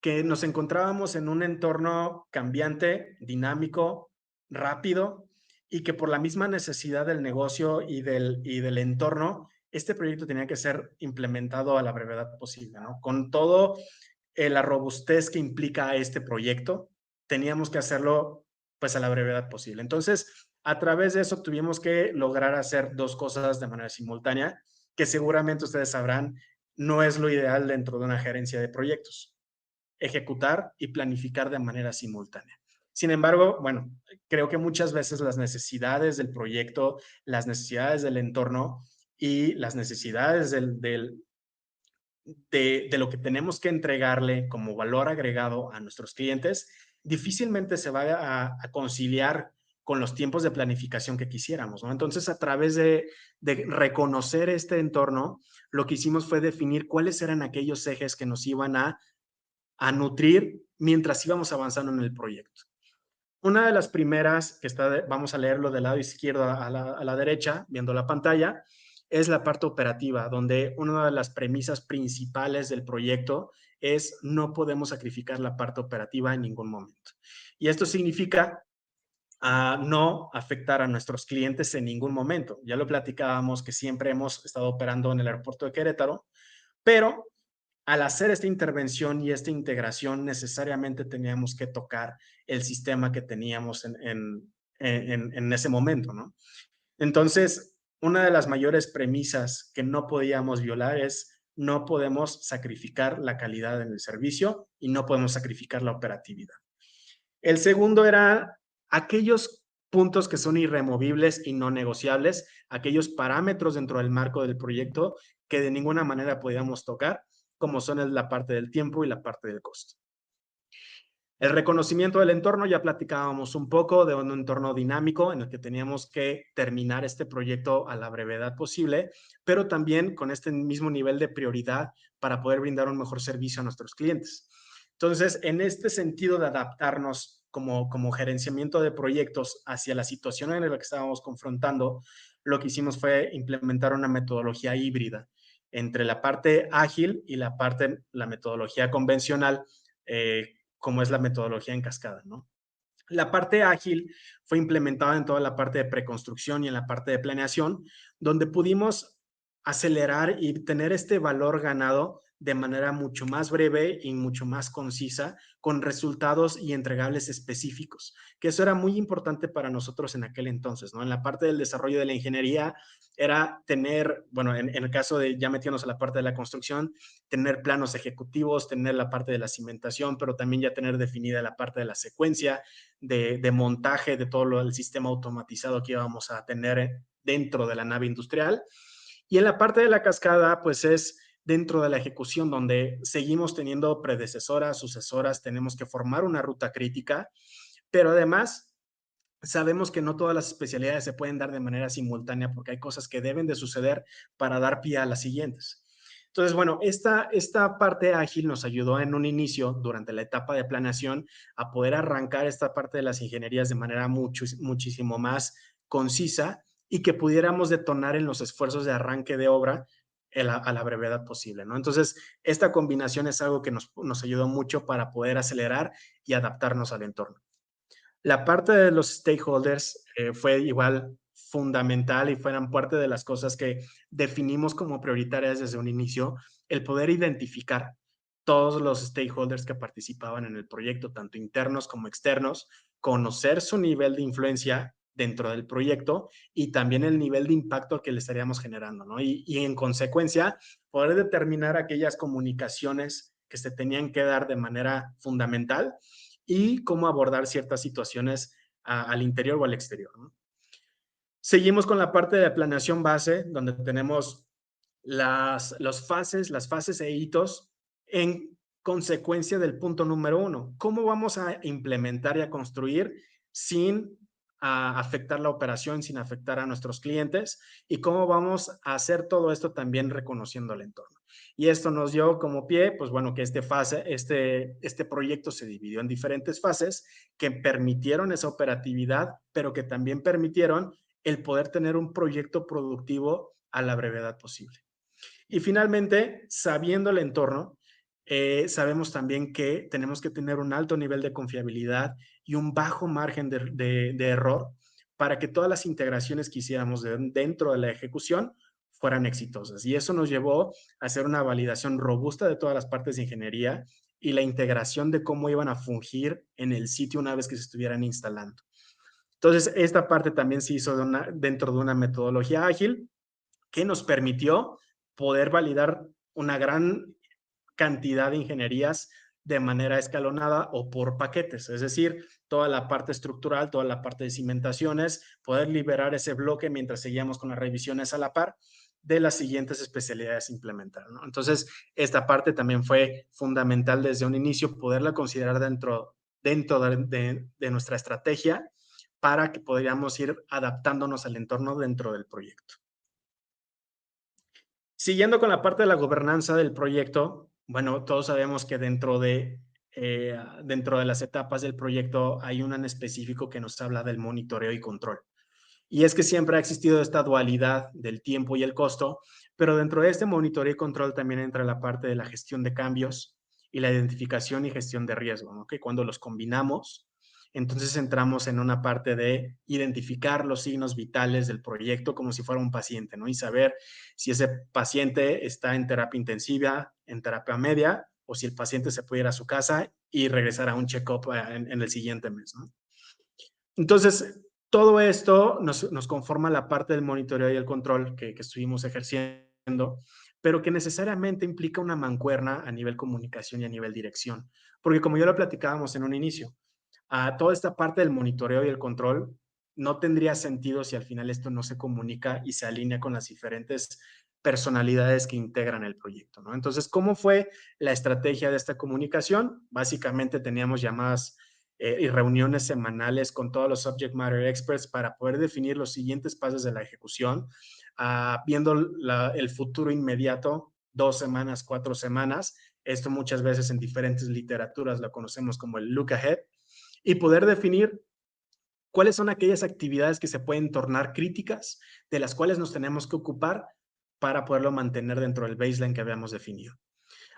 que nos encontrábamos en un entorno cambiante, dinámico, rápido, y que por la misma necesidad del negocio y del entorno, este proyecto tenía que ser implementado a la brevedad posible, ¿no? Con todo la robustez que implica este proyecto, teníamos que hacerlo pues a la brevedad posible. Entonces, a través de eso tuvimos que lograr hacer dos cosas de manera simultánea, que seguramente ustedes sabrán, no es lo ideal dentro de una gerencia de proyectos, ejecutar y planificar de manera simultánea. Sin embargo, bueno, creo que muchas veces las necesidades del proyecto, las necesidades del entorno y las necesidades de lo que tenemos que entregarle como valor agregado a nuestros clientes, difícilmente se va a conciliar con los tiempos de planificación que quisiéramos, ¿no? Entonces, a través de reconocer este entorno, lo que hicimos fue definir cuáles eran aquellos ejes que nos iban a nutrir mientras íbamos avanzando en el proyecto. Una de las primeras, que está, vamos a leerlo del lado izquierdo a la derecha, viendo la pantalla, es la parte operativa, donde una de las premisas principales del proyecto es no podemos sacrificar la parte operativa en ningún momento. Y esto significa no afectar a nuestros clientes en ningún momento. Ya lo platicábamos que siempre hemos estado operando en el aeropuerto de Querétaro, pero al hacer esta intervención y esta integración, necesariamente teníamos que tocar el sistema que teníamos en ese momento, ¿no? Entonces, una de las mayores premisas que no podíamos violar es no podemos sacrificar la calidad en el servicio y no podemos sacrificar la operatividad. El segundo era aquellos puntos que son irremovibles y no negociables, aquellos parámetros dentro del marco del proyecto que de ninguna manera podíamos tocar, como son la parte del tiempo y la parte del costo. El reconocimiento del entorno, ya platicábamos un poco de un entorno dinámico en el que teníamos que terminar este proyecto a la brevedad posible, pero también con este mismo nivel de prioridad para poder brindar un mejor servicio a nuestros clientes. Entonces, en este sentido de adaptarnos como gerenciamiento de proyectos hacia la situación en la que estábamos confrontando, lo que hicimos fue implementar una metodología híbrida entre la parte ágil y la metodología convencional, como es la metodología en cascada, ¿no? La parte ágil fue implementada en toda la parte de preconstrucción y en la parte de planeación, donde pudimos acelerar y tener este valor ganado de manera mucho más breve y mucho más concisa, con resultados y entregables específicos, que eso era muy importante para nosotros en aquel entonces, ¿no? En la parte del desarrollo de la ingeniería era tener, bueno, en el caso de ya metiéndonos a la parte de la construcción, tener planos ejecutivos, tener la parte de la cimentación, pero también ya tener definida la parte de la secuencia, de montaje de todo el sistema automatizado que íbamos a tener dentro de la nave industrial. Y en la parte de la cascada, pues es dentro de la ejecución donde seguimos teniendo predecesoras, sucesoras, tenemos que formar una ruta crítica, pero además sabemos que no todas las especialidades se pueden dar de manera simultánea porque hay cosas que deben de suceder para dar pie a las siguientes. Entonces, bueno, esta parte ágil nos ayudó en un inicio, durante la etapa de planeación, a poder arrancar esta parte de las ingenierías de manera muchísimo más concisa y que pudiéramos detonar en los esfuerzos de arranque de obra a la brevedad posible, ¿no? Entonces, esta combinación es algo que nos ayudó mucho para poder acelerar y adaptarnos al entorno. La parte de los stakeholders fue igual fundamental y fueran parte de las cosas que definimos como prioritarias desde un inicio, el poder identificar todos los stakeholders que participaban en el proyecto, tanto internos como externos, conocer su nivel de influencia dentro del proyecto y también el nivel de impacto que le estaríamos generando, ¿no? Y en consecuencia, poder determinar aquellas comunicaciones que se tenían que dar de manera fundamental y cómo abordar ciertas situaciones al interior o al exterior, ¿no? Seguimos con la parte de planeación base, donde tenemos las fases e hitos en consecuencia del punto número uno. ¿Cómo vamos a implementar y a construir sin afectar la operación, sin afectar a nuestros clientes? ¿Y cómo vamos a hacer todo esto también reconociendo el entorno? Y esto nos dio como pie, pues bueno, que este proyecto se dividió en diferentes fases que permitieron esa operatividad, pero que también permitieron el poder tener un proyecto productivo a la brevedad posible. Y finalmente, sabiendo el entorno, sabemos también que tenemos que tener un alto nivel de confiabilidad y un bajo margen de error para que todas las integraciones que hiciéramos dentro de la ejecución fueran exitosas. Y eso nos llevó a hacer una validación robusta de todas las partes de ingeniería y la integración de cómo iban a fungir en el sitio una vez que se estuvieran instalando. Entonces, esta parte también se hizo dentro de una metodología ágil que nos permitió poder validar una gran cantidad de ingenierías de manera escalonada o por paquetes, es decir, toda la parte estructural, toda la parte de cimentaciones, poder liberar ese bloque mientras seguíamos con las revisiones a la par de las siguientes especialidades a implementar, ¿no? Entonces, esta parte también fue fundamental desde un inicio, poderla considerar dentro de nuestra estrategia para que podamos ir adaptándonos al entorno dentro del proyecto. Siguiendo con la parte de la gobernanza del proyecto, bueno, todos sabemos que dentro de las etapas del proyecto hay una en específico que nos habla del monitoreo y control. Y es que siempre ha existido esta dualidad del tiempo y el costo, pero dentro de este monitoreo y control también entra la parte de la gestión de cambios y la identificación y gestión de riesgo, ¿no? Que cuando los combinamos, entonces entramos en una parte de identificar los signos vitales del proyecto como si fuera un paciente, ¿no? Y saber si ese paciente está en terapia intensiva, en terapia media, o si el paciente se puede ir a su casa y regresar a un check-up en el siguiente mes, ¿no? Entonces, todo esto nos conforma la parte del monitoreo y el control que estuvimos ejerciendo, pero que necesariamente implica una mancuerna a nivel comunicación y a nivel dirección. Porque como ya lo platicábamos en un inicio, toda esta parte del monitoreo y el control no tendría sentido si al final esto no se comunica y se alinea con las diferentes personalidades que integran el proyecto, ¿no? Entonces, ¿cómo fue la estrategia de esta comunicación? Básicamente teníamos llamadas y reuniones semanales con todos los subject matter experts para poder definir los siguientes pasos de la ejecución, viendo el futuro inmediato, 2 semanas, 4 semanas. Esto muchas veces en diferentes literaturas lo conocemos como el look ahead, y poder definir cuáles son aquellas actividades que se pueden tornar críticas, de las cuales nos tenemos que ocupar para poderlo mantener dentro del baseline que habíamos definido.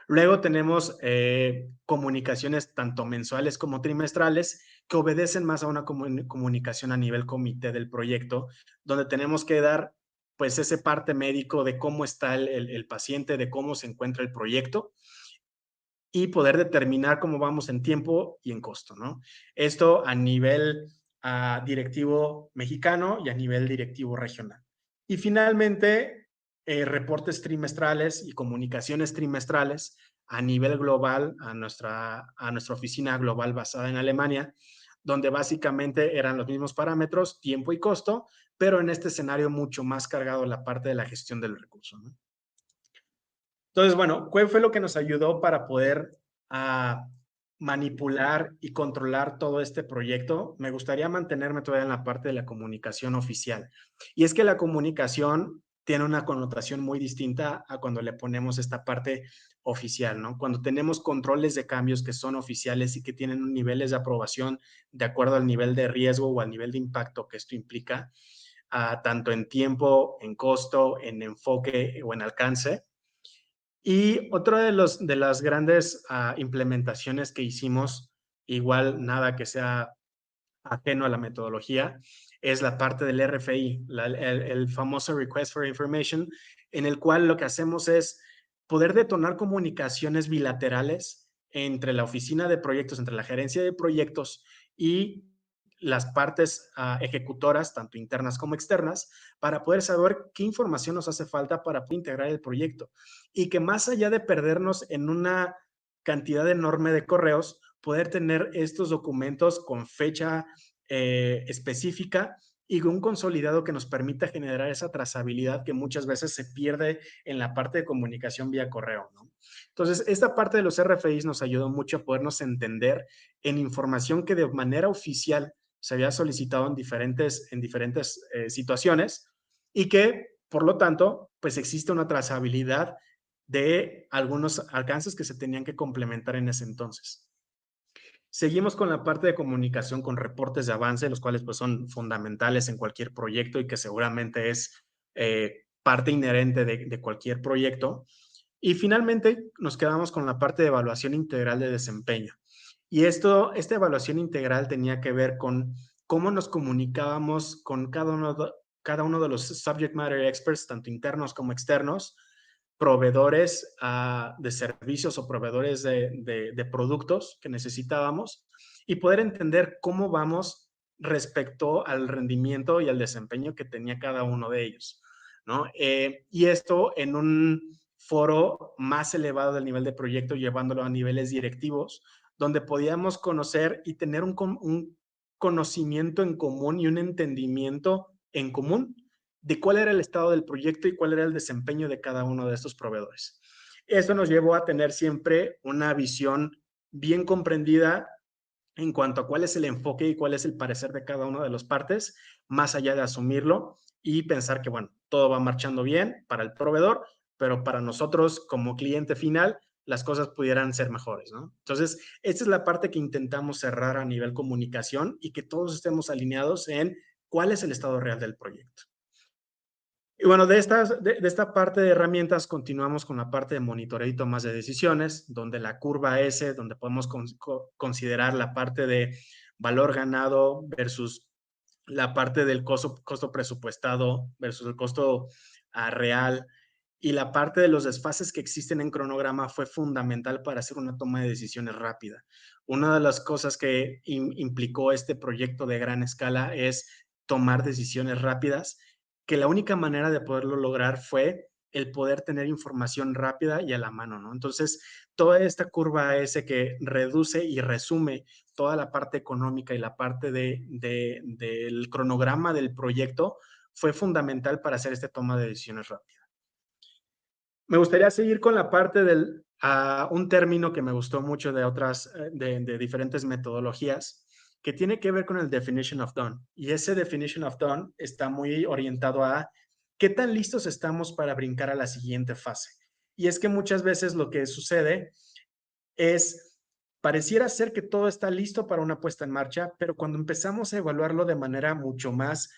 Luego tenemos comunicaciones tanto mensuales como trimestrales que obedecen más a una comunicación a nivel comité del proyecto, donde tenemos que dar pues ese parte médico de cómo está el paciente, de cómo se encuentra el proyecto y poder determinar cómo vamos en tiempo y en costo, ¿no? Esto a nivel directivo mexicano y a nivel directivo regional. Y finalmente, reportes trimestrales y comunicaciones trimestrales a nivel global, a nuestra oficina global basada en Alemania, donde básicamente eran los mismos parámetros, tiempo y costo, pero en este escenario mucho más cargado la parte de la gestión del recurso, ¿no? Entonces, bueno, ¿cuál fue lo que nos ayudó para poder manipular y controlar todo este proyecto? Me gustaría mantenerme todavía en la parte de la comunicación oficial. Y es que la comunicación tiene una connotación muy distinta a cuando le ponemos esta parte oficial, ¿no? Cuando tenemos controles de cambios que son oficiales y que tienen niveles de aprobación de acuerdo al nivel de riesgo o al nivel de impacto que esto implica, tanto en tiempo, en costo, en enfoque o en alcance. Y otra de las grandes implementaciones que hicimos, igual nada que sea ajeno a la metodología, es la parte del RFI, el famoso Request for Information, en el cual lo que hacemos es poder detonar comunicaciones bilaterales entre la oficina de proyectos, entre la gerencia de proyectos y las partes ejecutoras, tanto internas como externas, para poder saber qué información nos hace falta para poder integrar el proyecto. Y que más allá de perdernos en una cantidad enorme de correos, poder tener estos documentos con fecha específica y un consolidado que nos permita generar esa trazabilidad que muchas veces se pierde en la parte de comunicación vía correo, ¿no? Entonces, esta parte de los RFIs nos ayudó mucho a podernos entender en información que de manera oficial se había solicitado en diferentes situaciones y que, por lo tanto, pues existe una trazabilidad de algunos alcances que se tenían que complementar en ese entonces. Seguimos con la parte de comunicación con reportes de avance, los cuales pues son fundamentales en cualquier proyecto y que seguramente es parte inherente de cualquier proyecto. Y finalmente nos quedamos con la parte de evaluación integral de desempeño. Y esta evaluación integral tenía que ver con cómo nos comunicábamos con cada uno de los subject matter experts, tanto internos como externos, proveedores de servicios o proveedores de productos que necesitábamos y poder entender cómo vamos respecto al rendimiento y al desempeño que tenía cada uno de ellos, ¿no? Y esto en un foro más elevado del nivel de proyecto, llevándolo a niveles directivos, donde podíamos conocer y tener un conocimiento en común y un entendimiento en común de cuál era el estado del proyecto y cuál era el desempeño de cada uno de estos proveedores. Eso nos llevó a tener siempre una visión bien comprendida en cuanto a cuál es el enfoque y cuál es el parecer de cada una de las partes, más allá de asumirlo y pensar que, bueno, todo va marchando bien para el proveedor, pero para nosotros como cliente final, las cosas pudieran ser mejores, ¿no? Entonces, esta es la parte que intentamos cerrar a nivel comunicación y que todos estemos alineados en cuál es el estado real del proyecto. Y bueno, de esta parte de herramientas continuamos con la parte de monitoreo y tomas de decisiones, donde la curva S, donde podemos considerar la parte de valor ganado versus la parte del costo presupuestado versus el costo real y la parte de los desfases que existen en cronograma fue fundamental para hacer una toma de decisiones rápida. Una de las cosas que implicó este proyecto de gran escala es tomar decisiones rápidas, que la única manera de poderlo lograr fue el poder tener información rápida y a la mano, ¿no? Entonces, toda esta curva S que reduce y resume toda la parte económica y la parte del cronograma del proyecto fue fundamental para hacer esta toma de decisiones rápida. Me gustaría seguir con la parte del un término que me gustó mucho de otras, de diferentes metodologías, que tiene que ver con el definition of done. Y ese definition of done está muy orientado a qué tan listos estamos para brincar a la siguiente fase. Y es que muchas veces lo que sucede es, pareciera ser que todo está listo para una puesta en marcha, pero cuando empezamos a evaluarlo de manera mucho más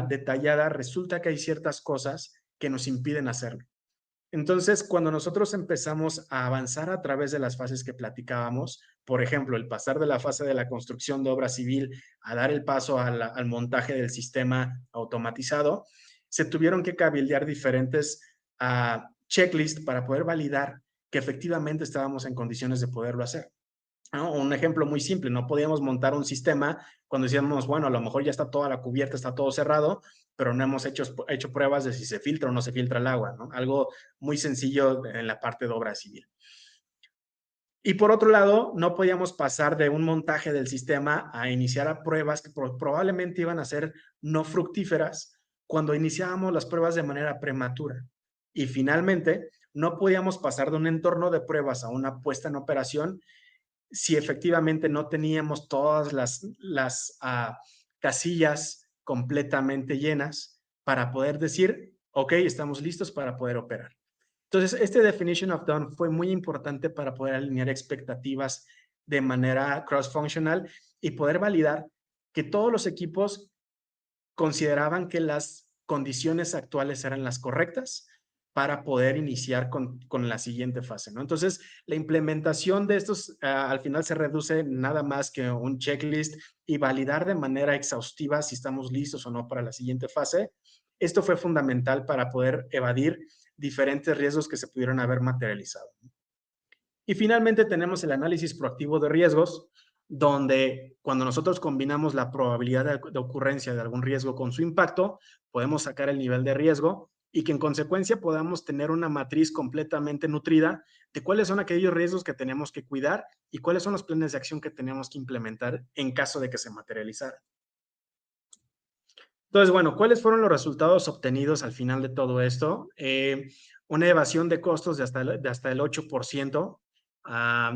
detallada, resulta que hay ciertas cosas que nos impiden hacerlo. Entonces, cuando nosotros empezamos a avanzar a través de las fases que platicábamos, por ejemplo, el pasar de la fase de la construcción de obra civil a dar el paso al montaje del sistema automatizado, se tuvieron que cabildear diferentes checklists para poder validar que efectivamente estábamos en condiciones de poderlo hacer, ¿no? Un ejemplo muy simple, no podíamos montar un sistema cuando decíamos, bueno, a lo mejor ya está toda la cubierta, está todo cerrado, pero no hemos hecho pruebas de si se filtra o no se filtra el agua, ¿no? Algo muy sencillo en la parte de obra civil. Y por otro lado, no podíamos pasar de un montaje del sistema a iniciar a pruebas que probablemente iban a ser no fructíferas cuando iniciábamos las pruebas de manera prematura. Y finalmente, no podíamos pasar de un entorno de pruebas a una puesta en operación si efectivamente no teníamos todas las casillas completamente llenas para poder decir, ok, estamos listos para poder operar. Entonces, este definition of done fue muy importante para poder alinear expectativas de manera cross-functional y poder validar que todos los equipos consideraban que las condiciones actuales eran las correctas para poder iniciar con la siguiente fase, ¿no? Entonces, la implementación de estos, al final se reduce nada más que un checklist y validar de manera exhaustiva si estamos listos o no para la siguiente fase. Esto fue fundamental para poder evadir diferentes riesgos que se pudieron haber materializado. Y finalmente tenemos el análisis proactivo de riesgos, donde cuando nosotros combinamos la probabilidad de ocurrencia de algún riesgo con su impacto, podemos sacar el nivel de riesgo y que en consecuencia podamos tener una matriz completamente nutrida de cuáles son aquellos riesgos que tenemos que cuidar y cuáles son los planes de acción que tenemos que implementar en caso de que se materializara. Entonces, bueno, ¿cuáles fueron los resultados obtenidos al final de todo esto? Una evasión de costos de hasta el 8%,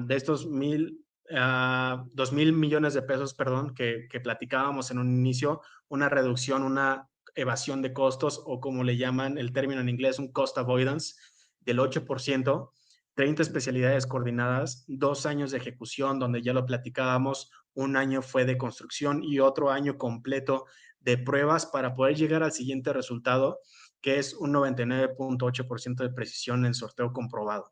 de estos 2,000 millones de pesos, perdón, que platicábamos en un inicio, una reducción, una evasión de costos, o como le llaman el término en inglés, un cost avoidance del 8%, 30 especialidades coordinadas, 2 años de ejecución, donde ya lo platicábamos, un año fue de construcción y otro año completo de pruebas para poder llegar al siguiente resultado, que es un 99.8% de precisión en sorteo comprobado.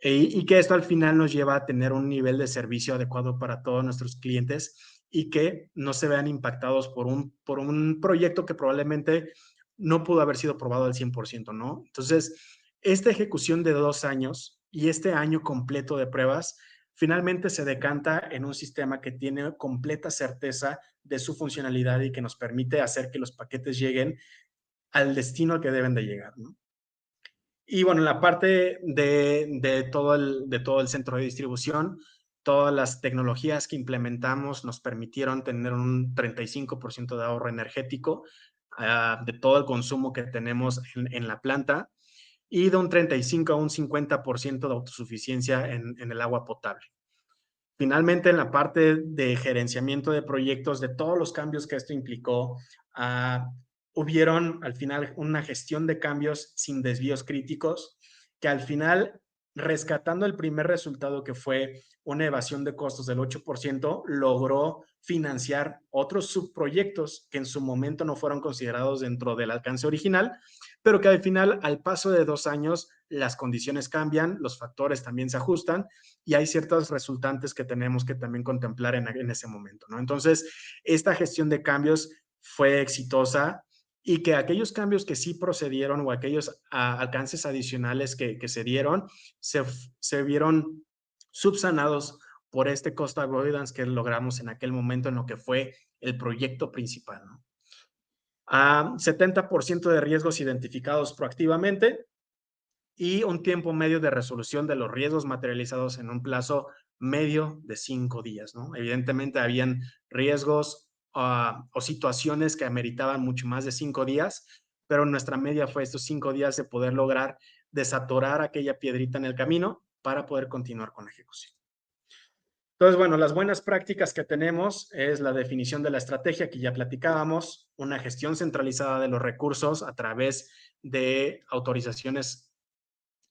Y que esto al final nos lleva a tener un nivel de servicio adecuado para todos nuestros clientes y que no se vean impactados por un proyecto que probablemente no pudo haber sido probado al 100%, ¿no? Entonces, esta ejecución de 2 años y este año completo de pruebas finalmente se decanta en un sistema que tiene completa certeza de su funcionalidad y que nos permite hacer que los paquetes lleguen al destino al que deben de llegar, ¿no? Y bueno, en la parte de todo el centro de distribución, todas las tecnologías que implementamos nos permitieron tener un 35% de ahorro energético, de todo el consumo que tenemos en la planta y de un 35 a un 50% de autosuficiencia en el agua potable. Finalmente, en la parte de gerenciamiento de proyectos, de todos los cambios que esto implicó, ah, hubieron al final una gestión de cambios sin desvíos críticos, que al final, rescatando el primer resultado, que fue una evasión de costos del 8%, logró financiar otros subproyectos que en su momento no fueron considerados dentro del alcance original, pero que al final, al paso de 2 años, las condiciones cambian, los factores también se ajustan y hay ciertos resultantes que tenemos que también contemplar en ese momento, ¿no? Entonces, esta gestión de cambios fue exitosa y que aquellos cambios que sí procedieron o aquellos alcances adicionales que se dieron, se vieron subsanados por este cost avoidance que logramos en aquel momento en lo que fue el proyecto principal, ¿no? 70% de riesgos identificados proactivamente y un tiempo medio de resolución de los riesgos materializados en un plazo medio de 5 días, ¿no? Evidentemente habían riesgos o situaciones que ameritaban mucho más de 5 días, pero nuestra media fue estos 5 días de poder lograr desatorar aquella piedrita en el camino para poder continuar con la ejecución. Entonces, bueno, las buenas prácticas que tenemos es la definición de la estrategia que ya platicábamos, una gestión centralizada de los recursos a través de autorizaciones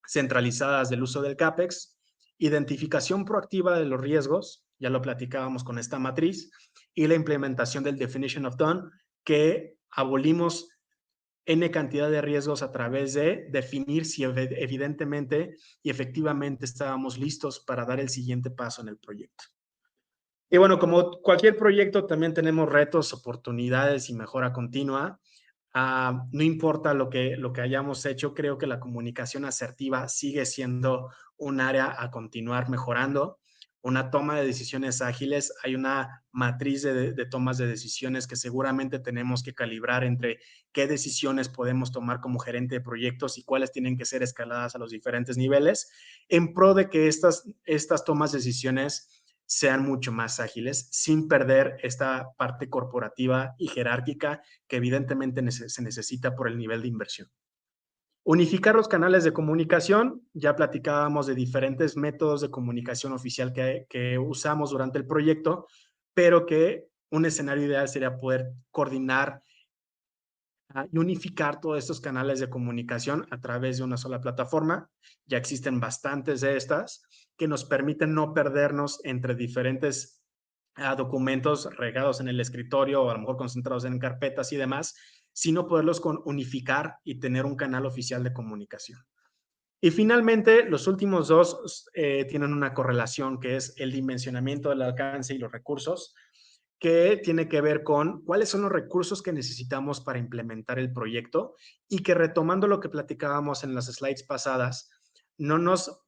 centralizadas del uso del CAPEX, identificación proactiva de los riesgos, ya lo platicábamos con esta matriz, y la implementación del Definition of Done, que abolimos N cantidad de riesgos a través de definir si evidentemente y efectivamente estábamos listos para dar el siguiente paso en el proyecto. Y bueno, como cualquier proyecto, también tenemos retos, oportunidades y mejora continua. No importa lo que hayamos hecho, creo que la comunicación asertiva sigue siendo un área a continuar mejorando. Una toma de decisiones ágiles, hay una matriz de tomas de decisiones que seguramente tenemos que calibrar entre qué decisiones podemos tomar como gerente de proyectos y cuáles tienen que ser escaladas a los diferentes niveles, en pro de que estas tomas de decisiones sean mucho más ágiles, sin perder esta parte corporativa y jerárquica que evidentemente se necesita por el nivel de inversión. Unificar los canales de comunicación, ya platicábamos de diferentes métodos de comunicación oficial que usamos durante el proyecto, pero que un escenario ideal sería poder coordinar y unificar todos estos canales de comunicación a través de una sola plataforma. Ya existen bastantes de estas que nos permiten no perdernos entre diferentes documentos regados en el escritorio o a lo mejor concentrados en carpetas y demás, sino poderlos unificar y tener un canal oficial de comunicación. Y finalmente, los últimos dos tienen una correlación que es el dimensionamiento del alcance y los recursos, que tiene que ver con cuáles son los recursos que necesitamos para implementar el proyecto y que retomando lo que platicábamos en las slides pasadas, no nos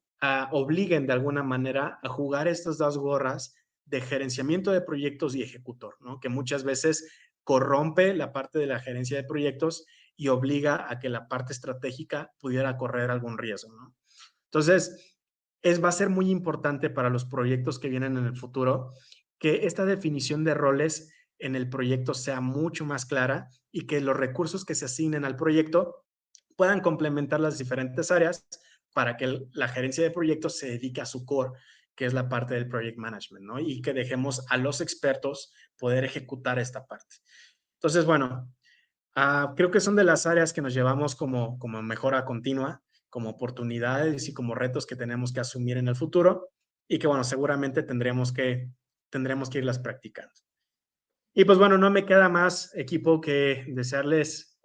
obliguen de alguna manera a jugar estas dos gorras de gerenciamiento de proyectos y ejecutor, ¿no? Que muchas veces corrompe la parte de la gerencia de proyectos y obliga a que la parte estratégica pudiera correr algún riesgo, ¿no? Entonces, va a ser muy importante para los proyectos que vienen en el futuro que esta definición de roles en el proyecto sea mucho más clara y que los recursos que se asignen al proyecto puedan complementar las diferentes áreas para que la gerencia de proyectos se dedique a su core, que es la parte del project management, ¿no? Y que dejemos a los expertos poder ejecutar esta parte. Entonces, bueno, creo que son de las áreas que nos llevamos como mejora continua, como oportunidades y como retos que tenemos que asumir en el futuro y que, bueno, seguramente tendremos que irlas practicando. Y pues bueno, no me queda más, equipo, que desearles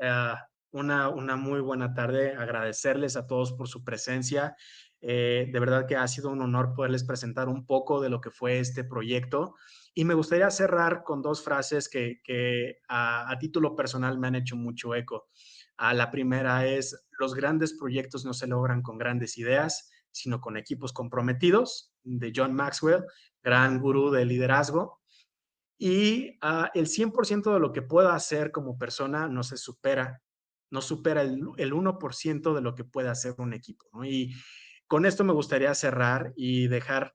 una muy buena tarde, agradecerles a todos por su presencia. De verdad que ha sido un honor poderles presentar un poco de lo que fue este proyecto. Y me gustaría cerrar con dos frases que a título personal me han hecho mucho eco. La primera es, los grandes proyectos no se logran con grandes ideas, sino con equipos comprometidos, de John Maxwell, gran gurú de liderazgo. Y el 100% de lo que pueda hacer como persona no se supera, no supera el 1% de lo que puede hacer un equipo, ¿no? Y con esto me gustaría cerrar y dejar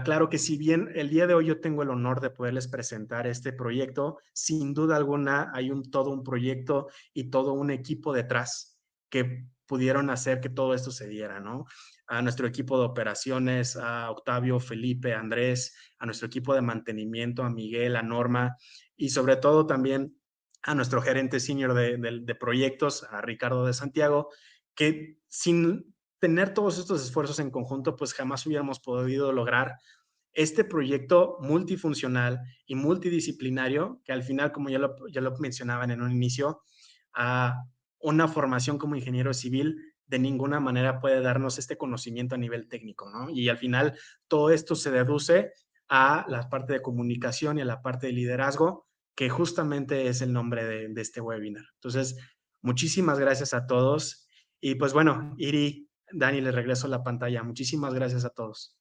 claro que si bien el día de hoy yo tengo el honor de poderles presentar este proyecto, sin duda alguna hay todo un proyecto y todo un equipo detrás que pudieron hacer que todo esto se diera, ¿no? A nuestro equipo de operaciones, a Octavio, Felipe, Andrés, a nuestro equipo de mantenimiento, a Miguel, a Norma y sobre todo también a nuestro gerente senior de proyectos, a Ricardo de Santiago, que sin tener todos estos esfuerzos en conjunto, pues jamás hubiéramos podido lograr este proyecto multifuncional y multidisciplinario, que al final, como ya lo mencionaban en un inicio, a una formación como ingeniero civil de ninguna manera puede darnos este conocimiento a nivel técnico, ¿no? Y al final todo esto se deduce a la parte de comunicación y a la parte de liderazgo, que justamente es el nombre de este webinar. Entonces, muchísimas gracias a todos. Y pues bueno, Iri, Dani, les regreso la pantalla. Muchísimas gracias a todos.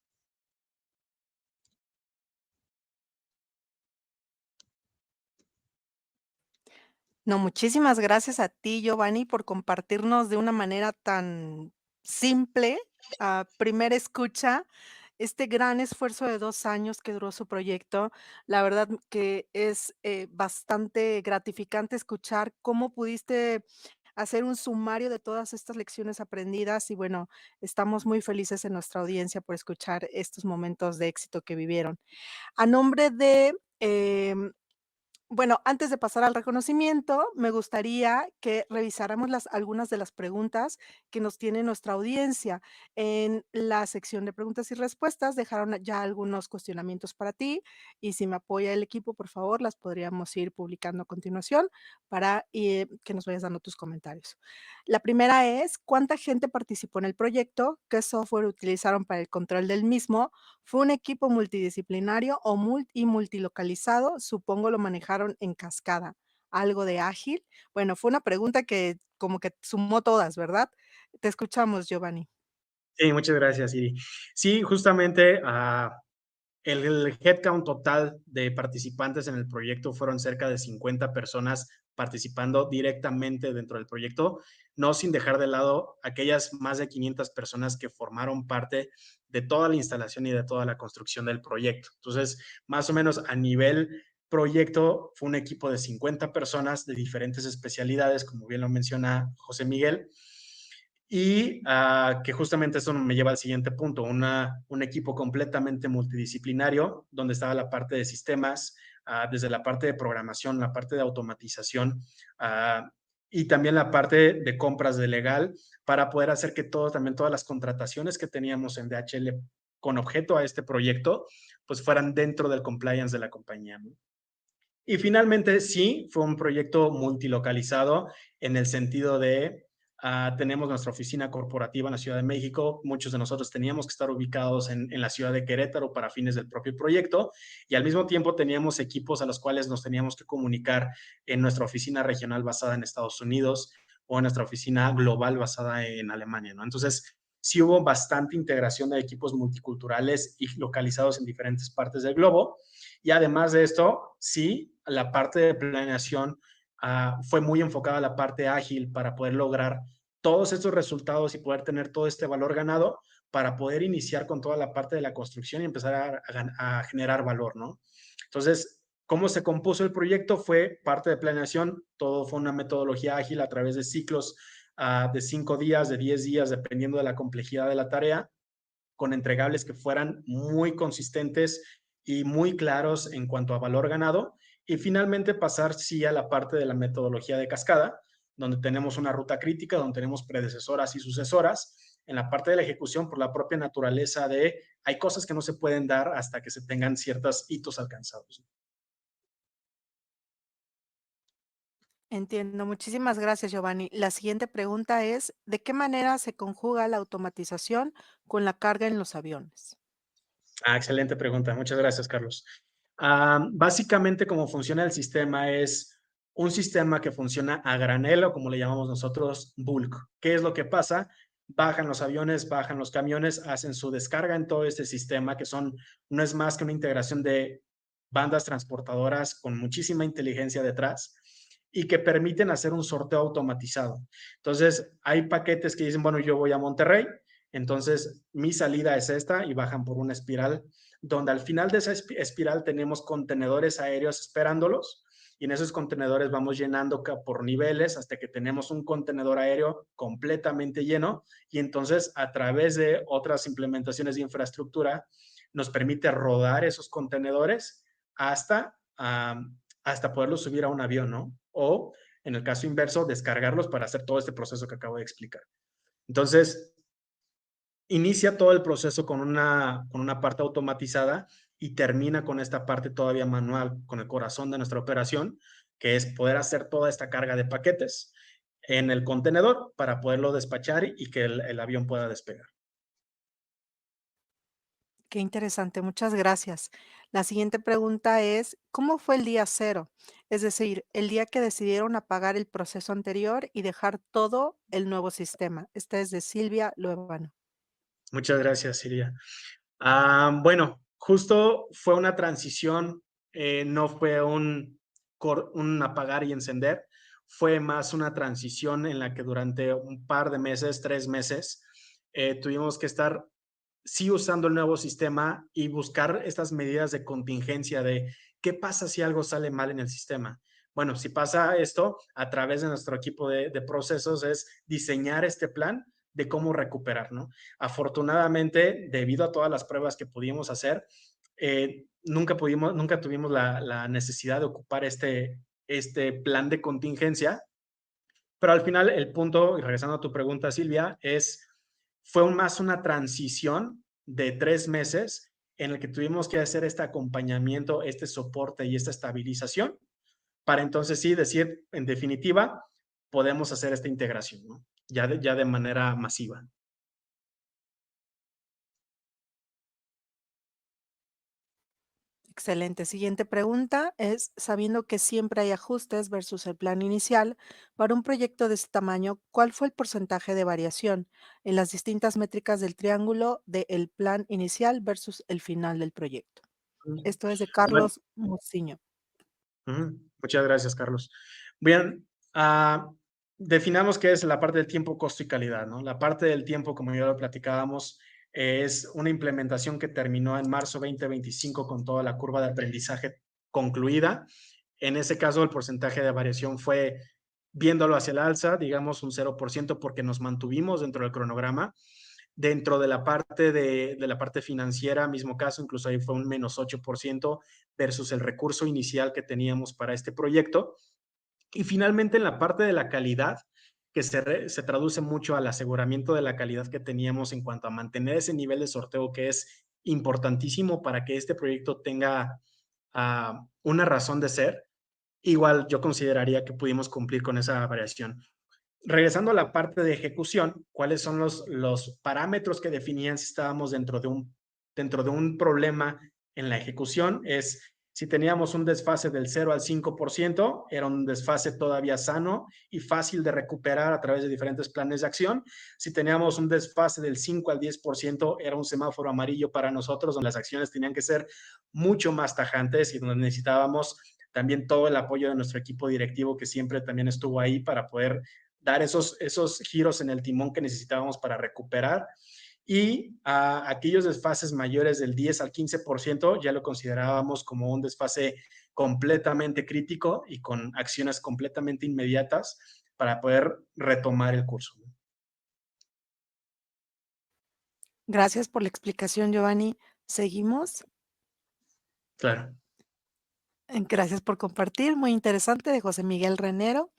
No, muchísimas gracias a ti, Giovanni, por compartirnos de una manera tan simple, a primera escucha, este gran esfuerzo de 2 años que duró su proyecto. La verdad que es, bastante gratificante escuchar cómo pudiste hacer un sumario de todas estas lecciones aprendidas y, bueno, estamos muy felices en nuestra audiencia por escuchar estos momentos de éxito que vivieron. A nombre de, bueno, antes de pasar al reconocimiento, me gustaría que revisáramos algunas de las preguntas que nos tiene nuestra audiencia. En la sección de preguntas y respuestas dejaron ya algunos cuestionamientos para ti y si me apoya el equipo, por favor, las podríamos ir publicando a continuación para que nos vayas dando tus comentarios. La primera es, ¿cuánta gente participó en el proyecto? ¿Qué software utilizaron para el control del mismo? ¿Fue un equipo multidisciplinario o multilocalizado? Supongo lo manejaron en cascada. ¿Algo de ágil? Bueno, fue una pregunta que como que sumó todas, ¿verdad? Te escuchamos, Giovanni. Sí, muchas gracias, Iri. Sí, justamente el headcount total de participantes en el proyecto fueron cerca de 50 personas participando directamente dentro del proyecto, no sin dejar de lado aquellas más de 500 personas que formaron parte de toda la instalación y de toda la construcción del proyecto. Entonces, más o menos a nivel proyecto, fue un equipo de 50 personas de diferentes especialidades, como bien lo menciona José Miguel, y que justamente eso me lleva al siguiente punto, un equipo completamente multidisciplinario, donde estaba la parte de sistemas, desde la parte de programación, la parte de automatización, ah, y también la parte de compras de legal para poder hacer que también todas las contrataciones que teníamos en DHL con objeto a este proyecto, pues fueran dentro del compliance de la compañía, ¿no? Y finalmente, sí, fue un proyecto multilocalizado en el sentido de, tenemos nuestra oficina corporativa en la Ciudad de México, muchos de nosotros teníamos que estar ubicados en la ciudad de Querétaro para fines del propio proyecto, y al mismo tiempo teníamos equipos a los cuales nos teníamos que comunicar en nuestra oficina regional basada en Estados Unidos o en nuestra oficina global basada en Alemania, ¿no? Entonces, sí hubo bastante integración de equipos multiculturales y localizados en diferentes partes del globo, y además de esto, sí, la parte de planeación fue muy enfocada a la parte ágil para poder lograr todos estos resultados y poder tener todo este valor ganado para poder iniciar con toda la parte de la construcción y empezar a generar valor, ¿no? Entonces, ¿cómo se compuso el proyecto? Fue parte de planeación, todo fue una metodología ágil a través de ciclos de 5 días, de 10 días, dependiendo de la complejidad de la tarea, con entregables que fueran muy consistentes y muy claros en cuanto a valor ganado. Y finalmente pasar sí a la parte de la metodología de cascada, donde tenemos una ruta crítica, donde tenemos predecesoras y sucesoras. En la parte de la ejecución, por la propia naturaleza de, hay cosas que no se pueden dar hasta que se tengan ciertos hitos alcanzados. Entiendo. Muchísimas gracias, Giovanni. La siguiente pregunta es, ¿de qué manera se conjuga la automatización con la carga en los aviones? Excelente pregunta. Muchas gracias, Carlos. Básicamente, cómo funciona el sistema es un sistema que funciona a granel o como le llamamos nosotros, bulk. ¿Qué es lo que pasa? Bajan los aviones, bajan los camiones, hacen su descarga en todo este sistema que no es más que una integración de bandas transportadoras con muchísima inteligencia detrás y que permiten hacer un sorteo automatizado. Entonces, hay paquetes que dicen, bueno, yo voy a Monterrey, entonces mi salida es esta y bajan por una espiral, donde al final de esa espiral tenemos contenedores aéreos esperándolos y en esos contenedores vamos llenando por niveles hasta que tenemos un contenedor aéreo completamente lleno y entonces a través de otras implementaciones de infraestructura nos permite rodar esos contenedores hasta, hasta poderlos subir a un avión, ¿no? O en el caso inverso, descargarlos para hacer todo este proceso que acabo de explicar. Entonces, inicia todo el proceso con una parte automatizada y termina con esta parte todavía manual, con el corazón de nuestra operación, que es poder hacer toda esta carga de paquetes en el contenedor para poderlo despachar y que el avión pueda despegar. Qué interesante, muchas gracias. La siguiente pregunta es, ¿cómo fue el día cero? Es decir, el día que decidieron apagar el proceso anterior y dejar todo el nuevo sistema. Esta es de Silvia Luevano. Muchas gracias, Siria. Bueno, justo fue una transición, no fue un apagar y encender, fue más una transición en la que durante un par de meses, 3 meses, tuvimos que estar sí usando el nuevo sistema y buscar estas medidas de contingencia de qué pasa si algo sale mal en el sistema. Bueno, si pasa esto, a través de nuestro equipo de procesos es diseñar este plan de cómo recuperar, ¿no? Afortunadamente, debido a todas las pruebas que pudimos hacer, nunca tuvimos la necesidad de ocupar este plan de contingencia, pero al final el punto, y regresando a tu pregunta, Silvia, fue más una transición de 3 meses en el que tuvimos que hacer este acompañamiento, este soporte y esta estabilización para entonces sí decir, en definitiva, podemos hacer esta integración, ¿no? Ya de manera masiva. Excelente. Siguiente pregunta es, sabiendo que siempre hay ajustes versus el plan inicial, para un proyecto de este tamaño, ¿cuál fue el porcentaje de variación en las distintas métricas del triángulo del plan inicial versus el final del proyecto? Esto es de Bueno, Carlos Muciño. muchas gracias, Carlos. Bien, definamos qué es la parte del tiempo, costo y calidad, ¿no? La parte del tiempo, como ya lo platicábamos, es una implementación que terminó en marzo 2025 con toda la curva de aprendizaje concluida. En ese caso, el porcentaje de variación fue viéndolo hacia el alza, digamos un 0% porque nos mantuvimos dentro del cronograma. Dentro de la parte financiera, mismo caso, incluso ahí fue un -8% versus el recurso inicial que teníamos para este proyecto. Y finalmente en la parte de la calidad, que se traduce mucho al aseguramiento de la calidad que teníamos en cuanto a mantener ese nivel de sorteo que es importantísimo para que este proyecto tenga una razón de ser. Igual yo consideraría que pudimos cumplir con esa variación. Regresando a la parte de ejecución, ¿cuáles son los parámetros que definían si estábamos dentro de un problema en la ejecución? Es si teníamos un desfase del 0 al 5%, era un desfase todavía sano y fácil de recuperar a través de diferentes planes de acción. Si teníamos un desfase del 5 al 10%, era un semáforo amarillo para nosotros, donde las acciones tenían que ser mucho más tajantes y donde necesitábamos también todo el apoyo de nuestro equipo directivo, que siempre también estuvo ahí para poder dar esos giros en el timón que necesitábamos para recuperar. Y a aquellos desfases mayores del 10 al 15% ya lo considerábamos como un desfase completamente crítico y con acciones completamente inmediatas para poder retomar el curso. Gracias por la explicación, Giovanni. Seguimos. Claro. Gracias por compartir. Muy interesante, de José Miguel Renero.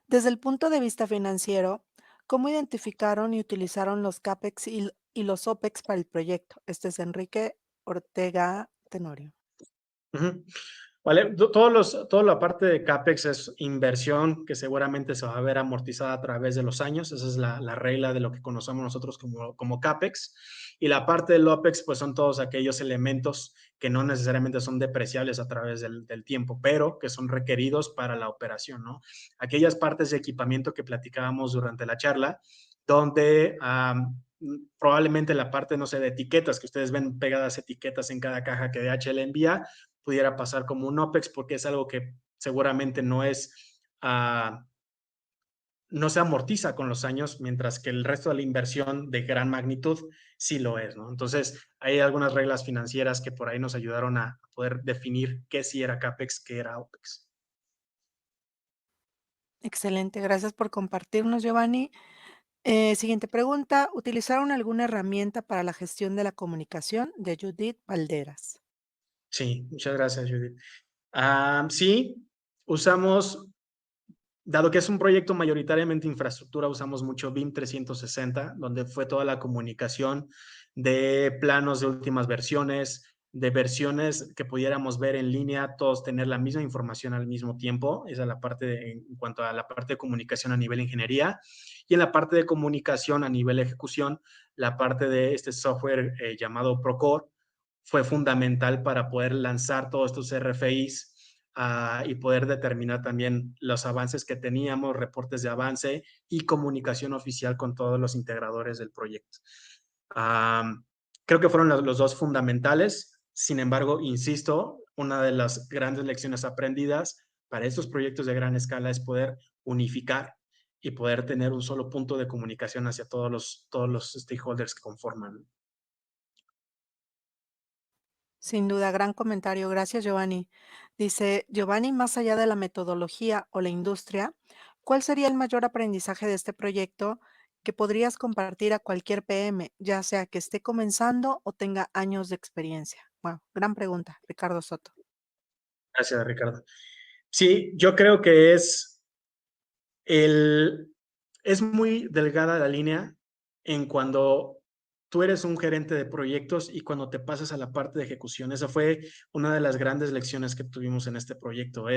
Desde el punto de vista financiero, ¿cómo identificaron y utilizaron los CAPEX y los OPEX para el proyecto? Este es Enrique Ortega Tenorio. Ujú. Vale, toda la parte de CAPEX es inversión que seguramente se va a ver amortizada a través de los años. Esa es la regla de lo que conocemos nosotros como CAPEX. Y la parte del OPEX, pues son todos aquellos elementos que no necesariamente son depreciables a través del tiempo, pero que son requeridos para la operación, ¿no? Aquellas partes de equipamiento que platicábamos durante la charla, donde probablemente la parte, no sé, de etiquetas, que ustedes ven pegadas etiquetas en cada caja que DHL envía, pudiera pasar como un OPEX porque es algo que seguramente no se amortiza con los años, mientras que el resto de la inversión de gran magnitud sí lo es, ¿no? Entonces, hay algunas reglas financieras que por ahí nos ayudaron a poder definir qué sí era CAPEX, qué era OPEX. Excelente, gracias por compartirnos, Giovanni. Siguiente pregunta, ¿utilizaron alguna herramienta para la gestión de la comunicación? De Judith Valderas. Sí, muchas gracias, Judith. Sí, usamos, dado que es un proyecto mayoritariamente infraestructura, usamos mucho BIM 360, donde fue toda la comunicación de planos de últimas versiones, de versiones que pudiéramos ver en línea, todos tener la misma información al mismo tiempo. Esa es la parte en cuanto a la parte de comunicación a nivel ingeniería. Y en la parte de comunicación a nivel ejecución, la parte de este software llamado Procore fue fundamental para poder lanzar todos estos RFIs y poder determinar también los avances que teníamos, reportes de avance y comunicación oficial con todos los integradores del proyecto. Creo que fueron los dos fundamentales. Sin embargo, insisto, una de las grandes lecciones aprendidas para estos proyectos de gran escala es poder unificar y poder tener un solo punto de comunicación hacia todos los stakeholders que conforman. Sin duda, gran comentario. Gracias, Giovanni. Dice Giovanni, más allá de la metodología o la industria, ¿cuál sería el mayor aprendizaje de este proyecto que podrías compartir a cualquier PM, ya sea que esté comenzando o tenga años de experiencia? Wow, gran pregunta, Ricardo Soto. Gracias, Ricardo. Sí, yo creo que el, es muy delgada la línea en cuando tú eres un gerente de proyectos y cuando te pasas a la parte de ejecución. Esa fue una de las grandes lecciones que tuvimos en este proyecto.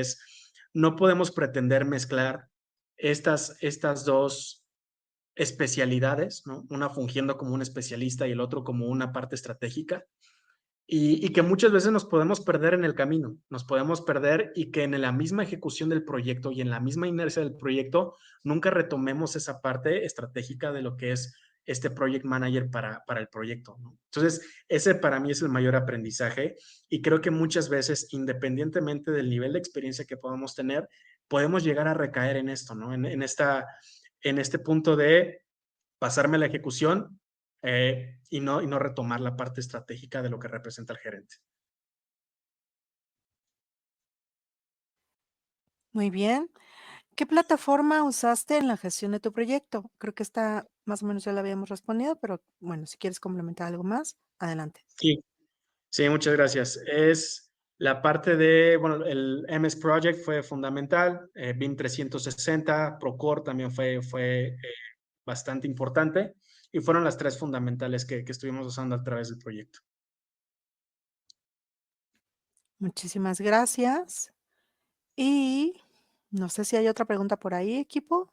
No podemos pretender mezclar estas dos especialidades, ¿no? Una fungiendo como un especialista y el otro como una parte estratégica. Y que muchas veces nos podemos perder en el camino, nos podemos perder y que en la misma ejecución del proyecto y en la misma inercia del proyecto nunca retomemos esa parte estratégica de lo que es este project manager para el proyecto, ¿no? Entonces, ese para mí es el mayor aprendizaje y creo que muchas veces, independientemente del nivel de experiencia que podamos tener, podemos llegar a recaer en esto, ¿no? En este punto de pasarme a la ejecución y no retomar la parte estratégica de lo que representa el gerente. Muy bien. ¿Qué plataforma usaste en la gestión de tu proyecto? Creo que esta más o menos ya la habíamos respondido, pero bueno, si quieres complementar algo más, adelante. Sí, sí, muchas gracias. Es la parte de, bueno, el MS Project fue fundamental, BIM 360, Procore también fue bastante importante y fueron las 3 fundamentales que estuvimos usando a través del proyecto. Muchísimas gracias. Y no sé si hay otra pregunta por ahí, equipo.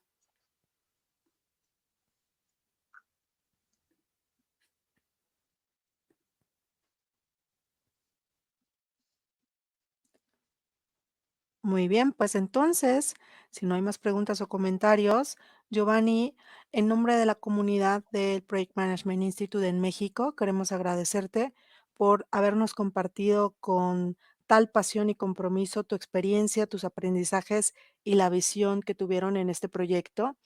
Muy bien, pues entonces, si no hay más preguntas o comentarios, Giovanni, en nombre de la comunidad del Project Management Institute en México, queremos agradecerte por habernos compartido con tal pasión y compromiso tu experiencia, tus aprendizajes y la visión que tuvieron en este proyecto.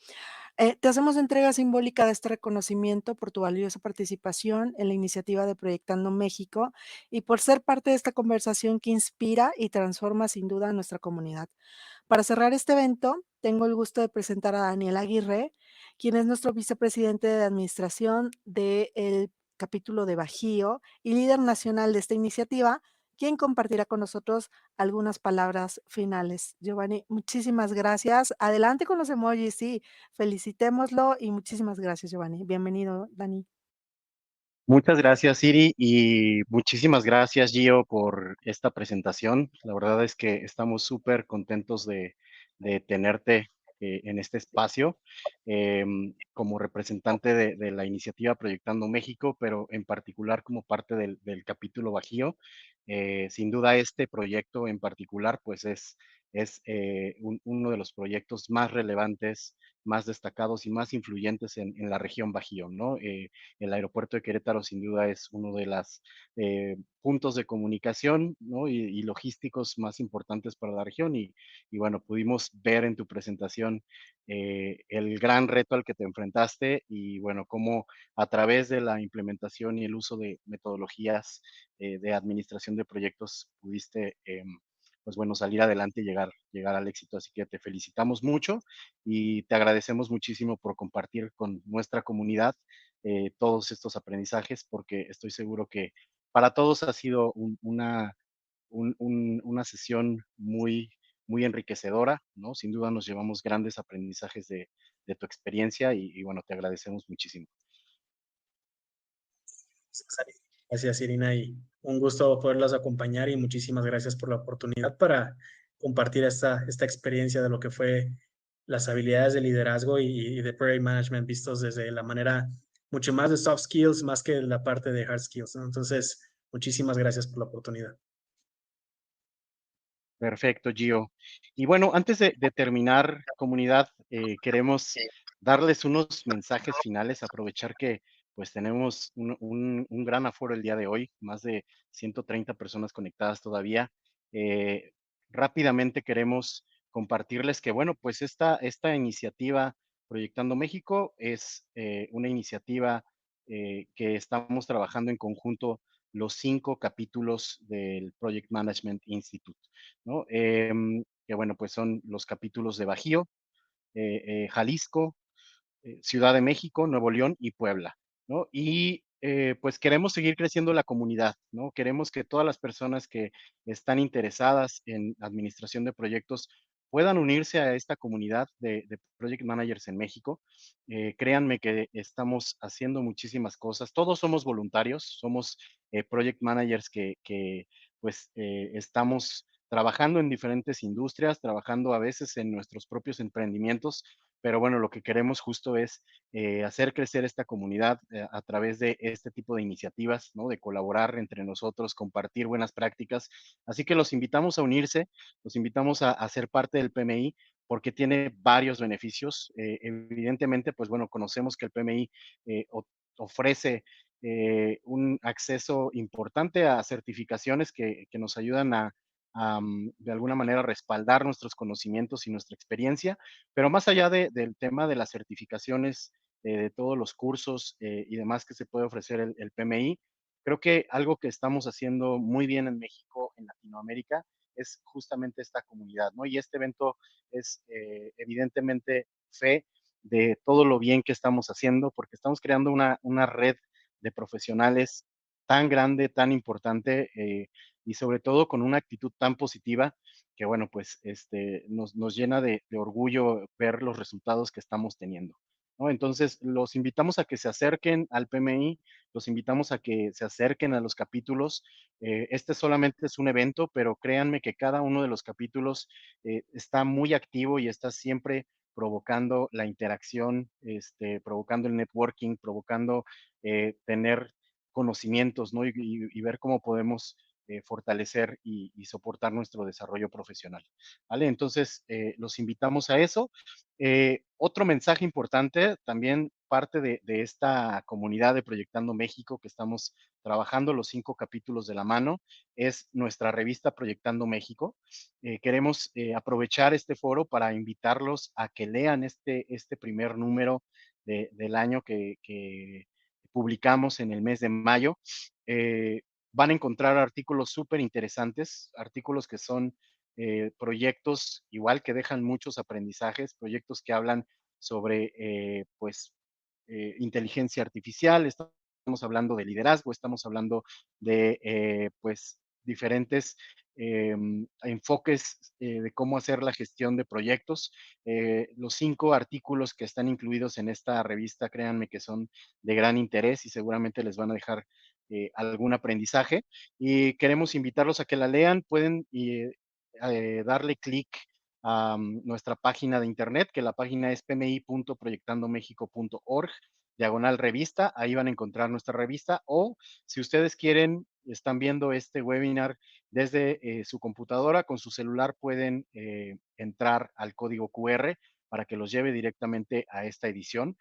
Te hacemos entrega simbólica de este reconocimiento por tu valiosa participación en la iniciativa de Proyectando México y por ser parte de esta conversación que inspira y transforma sin duda a nuestra comunidad. Para cerrar este evento, tengo el gusto de presentar a Daniel Aguirre, quien es nuestro vicepresidente de administración del capítulo de Bajío y líder nacional de esta iniciativa, quien compartirá con nosotros algunas palabras finales. Giovanni, muchísimas gracias. Adelante con los emojis, sí, felicitémoslo y muchísimas gracias, Giovanni. Bienvenido, Dani. Muchas gracias, Siri, y muchísimas gracias, Gio, por esta presentación. La verdad es que estamos súper contentos de tenerte en este espacio como representante de la iniciativa Proyectando México, pero en particular como parte del capítulo Bajío. Sin duda, este proyecto en particular, pues es uno de los proyectos más relevantes, más destacados y más influyentes en la región Bajío, ¿no? El aeropuerto de Querétaro sin duda es uno de los puntos de comunicación, ¿no? y logísticos más importantes para la región y bueno, pudimos ver en tu presentación el gran reto al que te enfrentaste y bueno, cómo a través de la implementación y el uso de metodologías de administración de proyectos pudiste pues bueno, salir adelante y llegar al éxito. Así que te felicitamos mucho y te agradecemos muchísimo por compartir con nuestra comunidad todos estos aprendizajes, porque estoy seguro que para todos ha sido una sesión muy enriquecedora, ¿no? Sin duda nos llevamos grandes aprendizajes de tu experiencia y bueno, te agradecemos muchísimo. Gracias, Irina, y un gusto poderlos acompañar y muchísimas gracias por la oportunidad para compartir esta experiencia de lo que fue las habilidades de liderazgo y de project management vistos desde la manera mucho más de soft skills, más que la parte de hard skills, ¿no? Entonces, muchísimas gracias por la oportunidad. Perfecto, Gio. Y bueno, antes de terminar, comunidad, queremos darles unos mensajes finales, aprovechar que pues tenemos un gran aforo el día de hoy, más de 130 personas conectadas todavía. Eh, Rápidamente queremos compartirles que, bueno, pues esta iniciativa Proyectando México es una iniciativa que estamos trabajando en conjunto los 5 capítulos del Project Management Institute, ¿no? Que bueno, pues son los capítulos de Bajío, Jalisco, Ciudad de México, Nuevo León y Puebla, ¿no? Y pues queremos seguir creciendo la comunidad, ¿no? Queremos que todas las personas que están interesadas en administración de proyectos puedan unirse a esta comunidad de Project Managers en México. Créanme que estamos haciendo muchísimas cosas. Todos somos voluntarios, somos Project Managers que pues estamos trabajando en diferentes industrias, trabajando a veces en nuestros propios emprendimientos, pero bueno, lo que queremos justo es hacer crecer esta comunidad a través de este tipo de iniciativas, ¿no? De colaborar entre nosotros, compartir buenas prácticas. Así que los invitamos a unirse, los invitamos a ser parte del PMI porque tiene varios beneficios. Evidentemente, pues bueno, conocemos que el PMI ofrece un acceso importante a certificaciones que nos ayudan de alguna manera respaldar nuestros conocimientos y nuestra experiencia, pero más allá del tema de las certificaciones, de todos los cursos y demás que se puede ofrecer el PMI, creo que algo que estamos haciendo muy bien en México, en Latinoamérica, es justamente esta comunidad, ¿no? Y este evento es evidentemente fe de todo lo bien que estamos haciendo, porque estamos creando una red de profesionales tan grande, tan importante, y sobre todo con una actitud tan positiva que, bueno, pues nos llena de orgullo ver los resultados que estamos teniendo, ¿no? Entonces, los invitamos a que se acerquen al PMI, los invitamos a que se acerquen a los capítulos. Este solamente es un evento, pero créanme que cada uno de los capítulos está muy activo y está siempre provocando la interacción, provocando el networking, provocando tener conocimientos, ¿no? Y ver cómo podemos fortalecer y soportar nuestro desarrollo profesional, ¿vale? Entonces, los invitamos a eso. Otro mensaje importante, también parte de esta comunidad de Proyectando México que estamos trabajando los 5 capítulos de la mano, es nuestra revista Proyectando México. Queremos aprovechar este foro para invitarlos a que lean este primer número del año que publicamos en el mes de mayo. Van a encontrar artículos súper interesantes, artículos que son proyectos igual que dejan muchos aprendizajes, proyectos que hablan sobre inteligencia artificial, estamos hablando de liderazgo, estamos hablando de pues diferentes enfoques de cómo hacer la gestión de proyectos. Los 5 artículos que están incluidos en esta revista, créanme que son de gran interés y seguramente les van a dejar algún aprendizaje. Y queremos invitarlos a que la lean, pueden darle clic a nuestra página de internet, que la página es pmi.proyectandomexico.org, diagonal revista, ahí van a encontrar nuestra revista, o si ustedes quieren, están viendo este webinar desde su computadora, con su celular pueden entrar al código QR para que los lleve directamente a esta edición.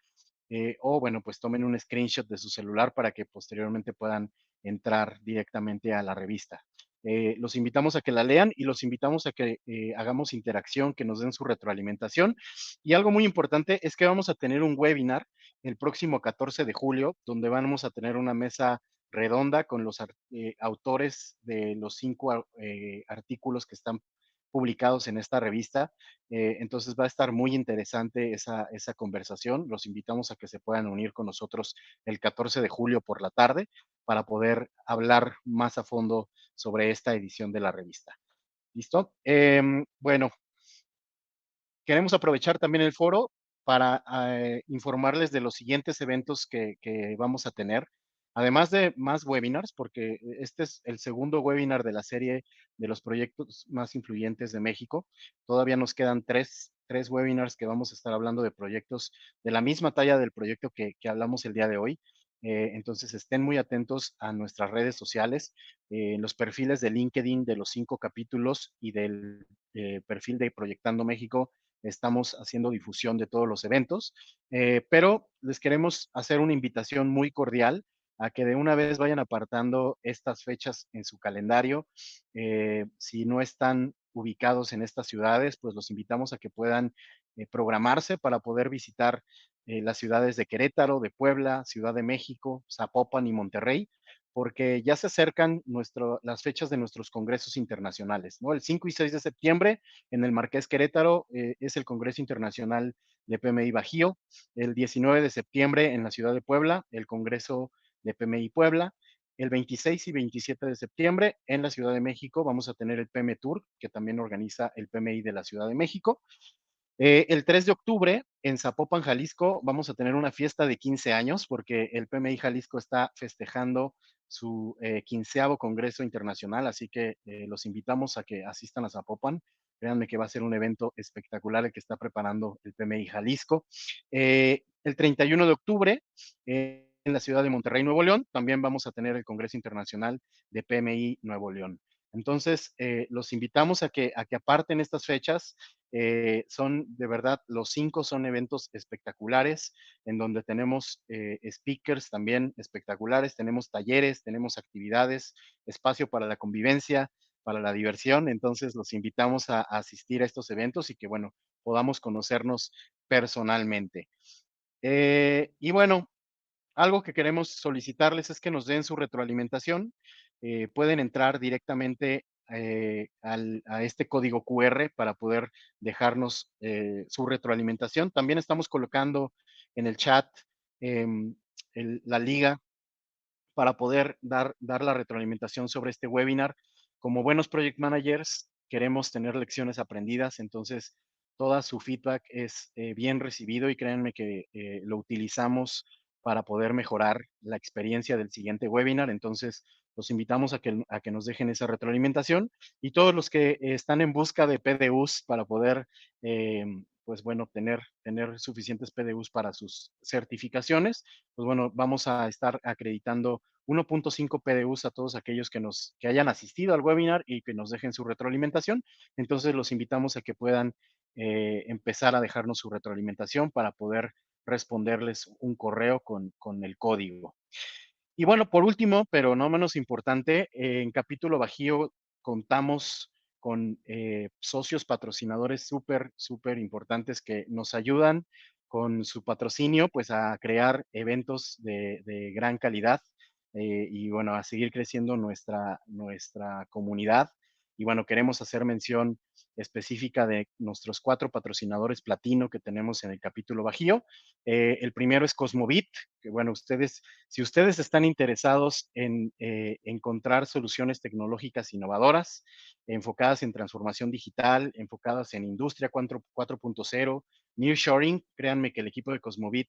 O bueno, pues tomen un screenshot de su celular para que posteriormente puedan entrar directamente a la revista. Los invitamos a que la lean y los invitamos a que hagamos interacción, que nos den su retroalimentación. Y algo muy importante es que vamos a tener un webinar el próximo 14 de julio, donde vamos a tener una mesa redonda con los autores de los 5 artículos que están publicados en esta revista. Entonces va a estar muy interesante esa conversación. Los invitamos a que se puedan unir con nosotros el 14 de julio por la tarde para poder hablar más a fondo sobre esta edición de la revista. ¿Listo? Bueno, queremos aprovechar también el foro para informarles de los siguientes eventos que vamos a tener, además de más webinars, porque este es el segundo webinar de la serie de los proyectos más influyentes de México. Todavía nos quedan tres webinars que vamos a estar hablando de proyectos de la misma talla del proyecto que hablamos el día de hoy. Entonces estén muy atentos a nuestras redes sociales, en los perfiles de LinkedIn de los 5 capítulos y del perfil de Proyectando México estamos haciendo difusión de todos los eventos, pero les queremos hacer una invitación muy cordial a que de una vez vayan apartando estas fechas en su calendario. Si no están ubicados en estas ciudades, pues los invitamos a que puedan programarse para poder visitar las ciudades de Querétaro, de Puebla, Ciudad de México, Zapopan y Monterrey, porque ya se acercan las fechas de nuestros congresos internacionales, ¿no? El 5 y 6 de septiembre en el Marqués Querétaro es el Congreso Internacional de PMI Bajío. El 19 de septiembre en la ciudad de Puebla, el Congreso de PMI Puebla. El 26 y 27 de septiembre en la Ciudad de México vamos a tener el PM Tour, que también organiza el PMI de la Ciudad de México. El 3 de octubre en Zapopan, Jalisco, vamos a tener una fiesta de 15 años porque el PMI Jalisco está festejando su 15º Congreso Internacional, así que los invitamos a que asistan a Zapopan. Créanme que va a ser un evento espectacular el que está preparando el PMI Jalisco. El 31 de octubre, en la ciudad de Monterrey, Nuevo León, también vamos a tener el Congreso Internacional de PMI Nuevo León. Entonces, los invitamos a que aparten estas fechas. Son de verdad, los 5 son eventos espectaculares en donde tenemos speakers también espectaculares, tenemos talleres, tenemos actividades, espacio para la convivencia, para la diversión. Entonces los invitamos a asistir a estos eventos y que, bueno, podamos conocernos personalmente. Y bueno, algo que queremos solicitarles es que nos den su retroalimentación. Pueden entrar directamente a este código QR para poder dejarnos su retroalimentación. También estamos colocando en el chat em, la liga para poder dar la retroalimentación sobre este webinar. Como buenos project managers, queremos tener lecciones aprendidas, entonces toda su feedback es bien recibido y créanme que lo utilizamos para poder mejorar la experiencia del siguiente webinar. Entonces, los invitamos a que nos dejen esa retroalimentación y todos los que están en busca de PDUs para poder, pues bueno, tener suficientes PDUs para sus certificaciones, pues bueno, vamos a estar acreditando 1.5 PDUs a todos aquellos que hayan asistido al webinar y que nos dejen su retroalimentación. Entonces los invitamos a que puedan empezar a dejarnos su retroalimentación para poder responderles un correo con el código. Y bueno, por último, pero no menos importante, en Capítulo Bajío contamos con socios patrocinadores súper importantes que nos ayudan con su patrocinio, pues a crear eventos de gran calidad y bueno, a seguir creciendo nuestra comunidad. Y bueno, queremos hacer mención específica de nuestros 4 patrocinadores platino que tenemos en el Capítulo Bajío. El primero es Cosmovit, que bueno, si ustedes están interesados en encontrar soluciones tecnológicas innovadoras, enfocadas en transformación digital, enfocadas en industria 4.0, nearshoring, créanme que el equipo de Cosmovit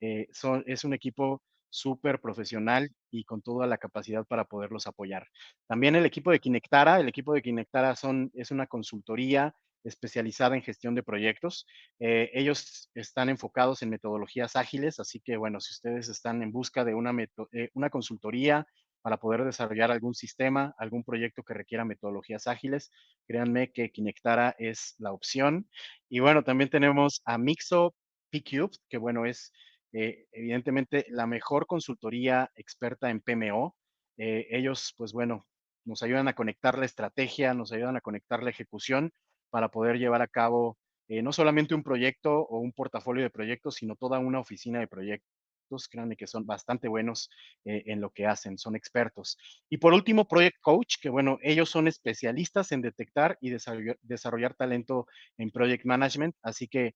es un equipo súper profesional y con toda la capacidad para poderlos apoyar. También el equipo de Kinectara es una consultoría especializada en gestión de proyectos. Ellos están enfocados en metodologías ágiles, así que bueno, si ustedes están en busca de una consultoría para poder desarrollar algún sistema, algún proyecto que requiera metodologías ágiles, créanme que Kinectara es la opción. Y bueno, también tenemos a Mixo PCube, que bueno, es evidentemente la mejor consultoría experta en PMO. Ellos, pues bueno, nos ayudan a conectar la estrategia, nos ayudan a conectar la ejecución para poder llevar a cabo no solamente un proyecto o un portafolio de proyectos, sino toda una oficina de proyectos. Créanme que son bastante buenos en lo que hacen, son expertos. Y por último, Project Coach, que bueno, ellos son especialistas en detectar y desarrollar talento en Project Management. Así que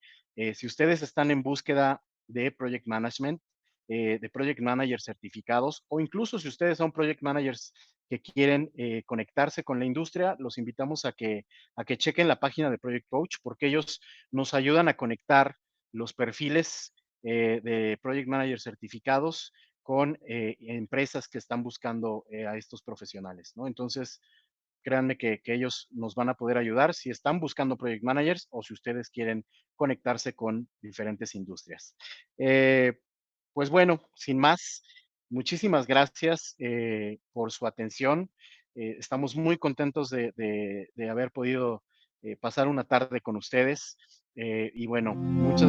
si ustedes están en búsqueda de Project Management, de Project Managers certificados, o incluso si ustedes son Project Managers que quieren conectarse con la industria, los invitamos a que chequen la página de Project Coach, porque ellos nos ayudan a conectar los perfiles de Project Managers certificados con empresas que están buscando a estos profesionales, ¿no? Entonces, créanme que ellos nos van a poder ayudar si están buscando project managers o si ustedes quieren conectarse con diferentes industrias. Eh, pues bueno, sin más, muchísimas gracias por su atención. Estamos muy contentos de haber podido pasar una tarde con ustedes. Y bueno, muchas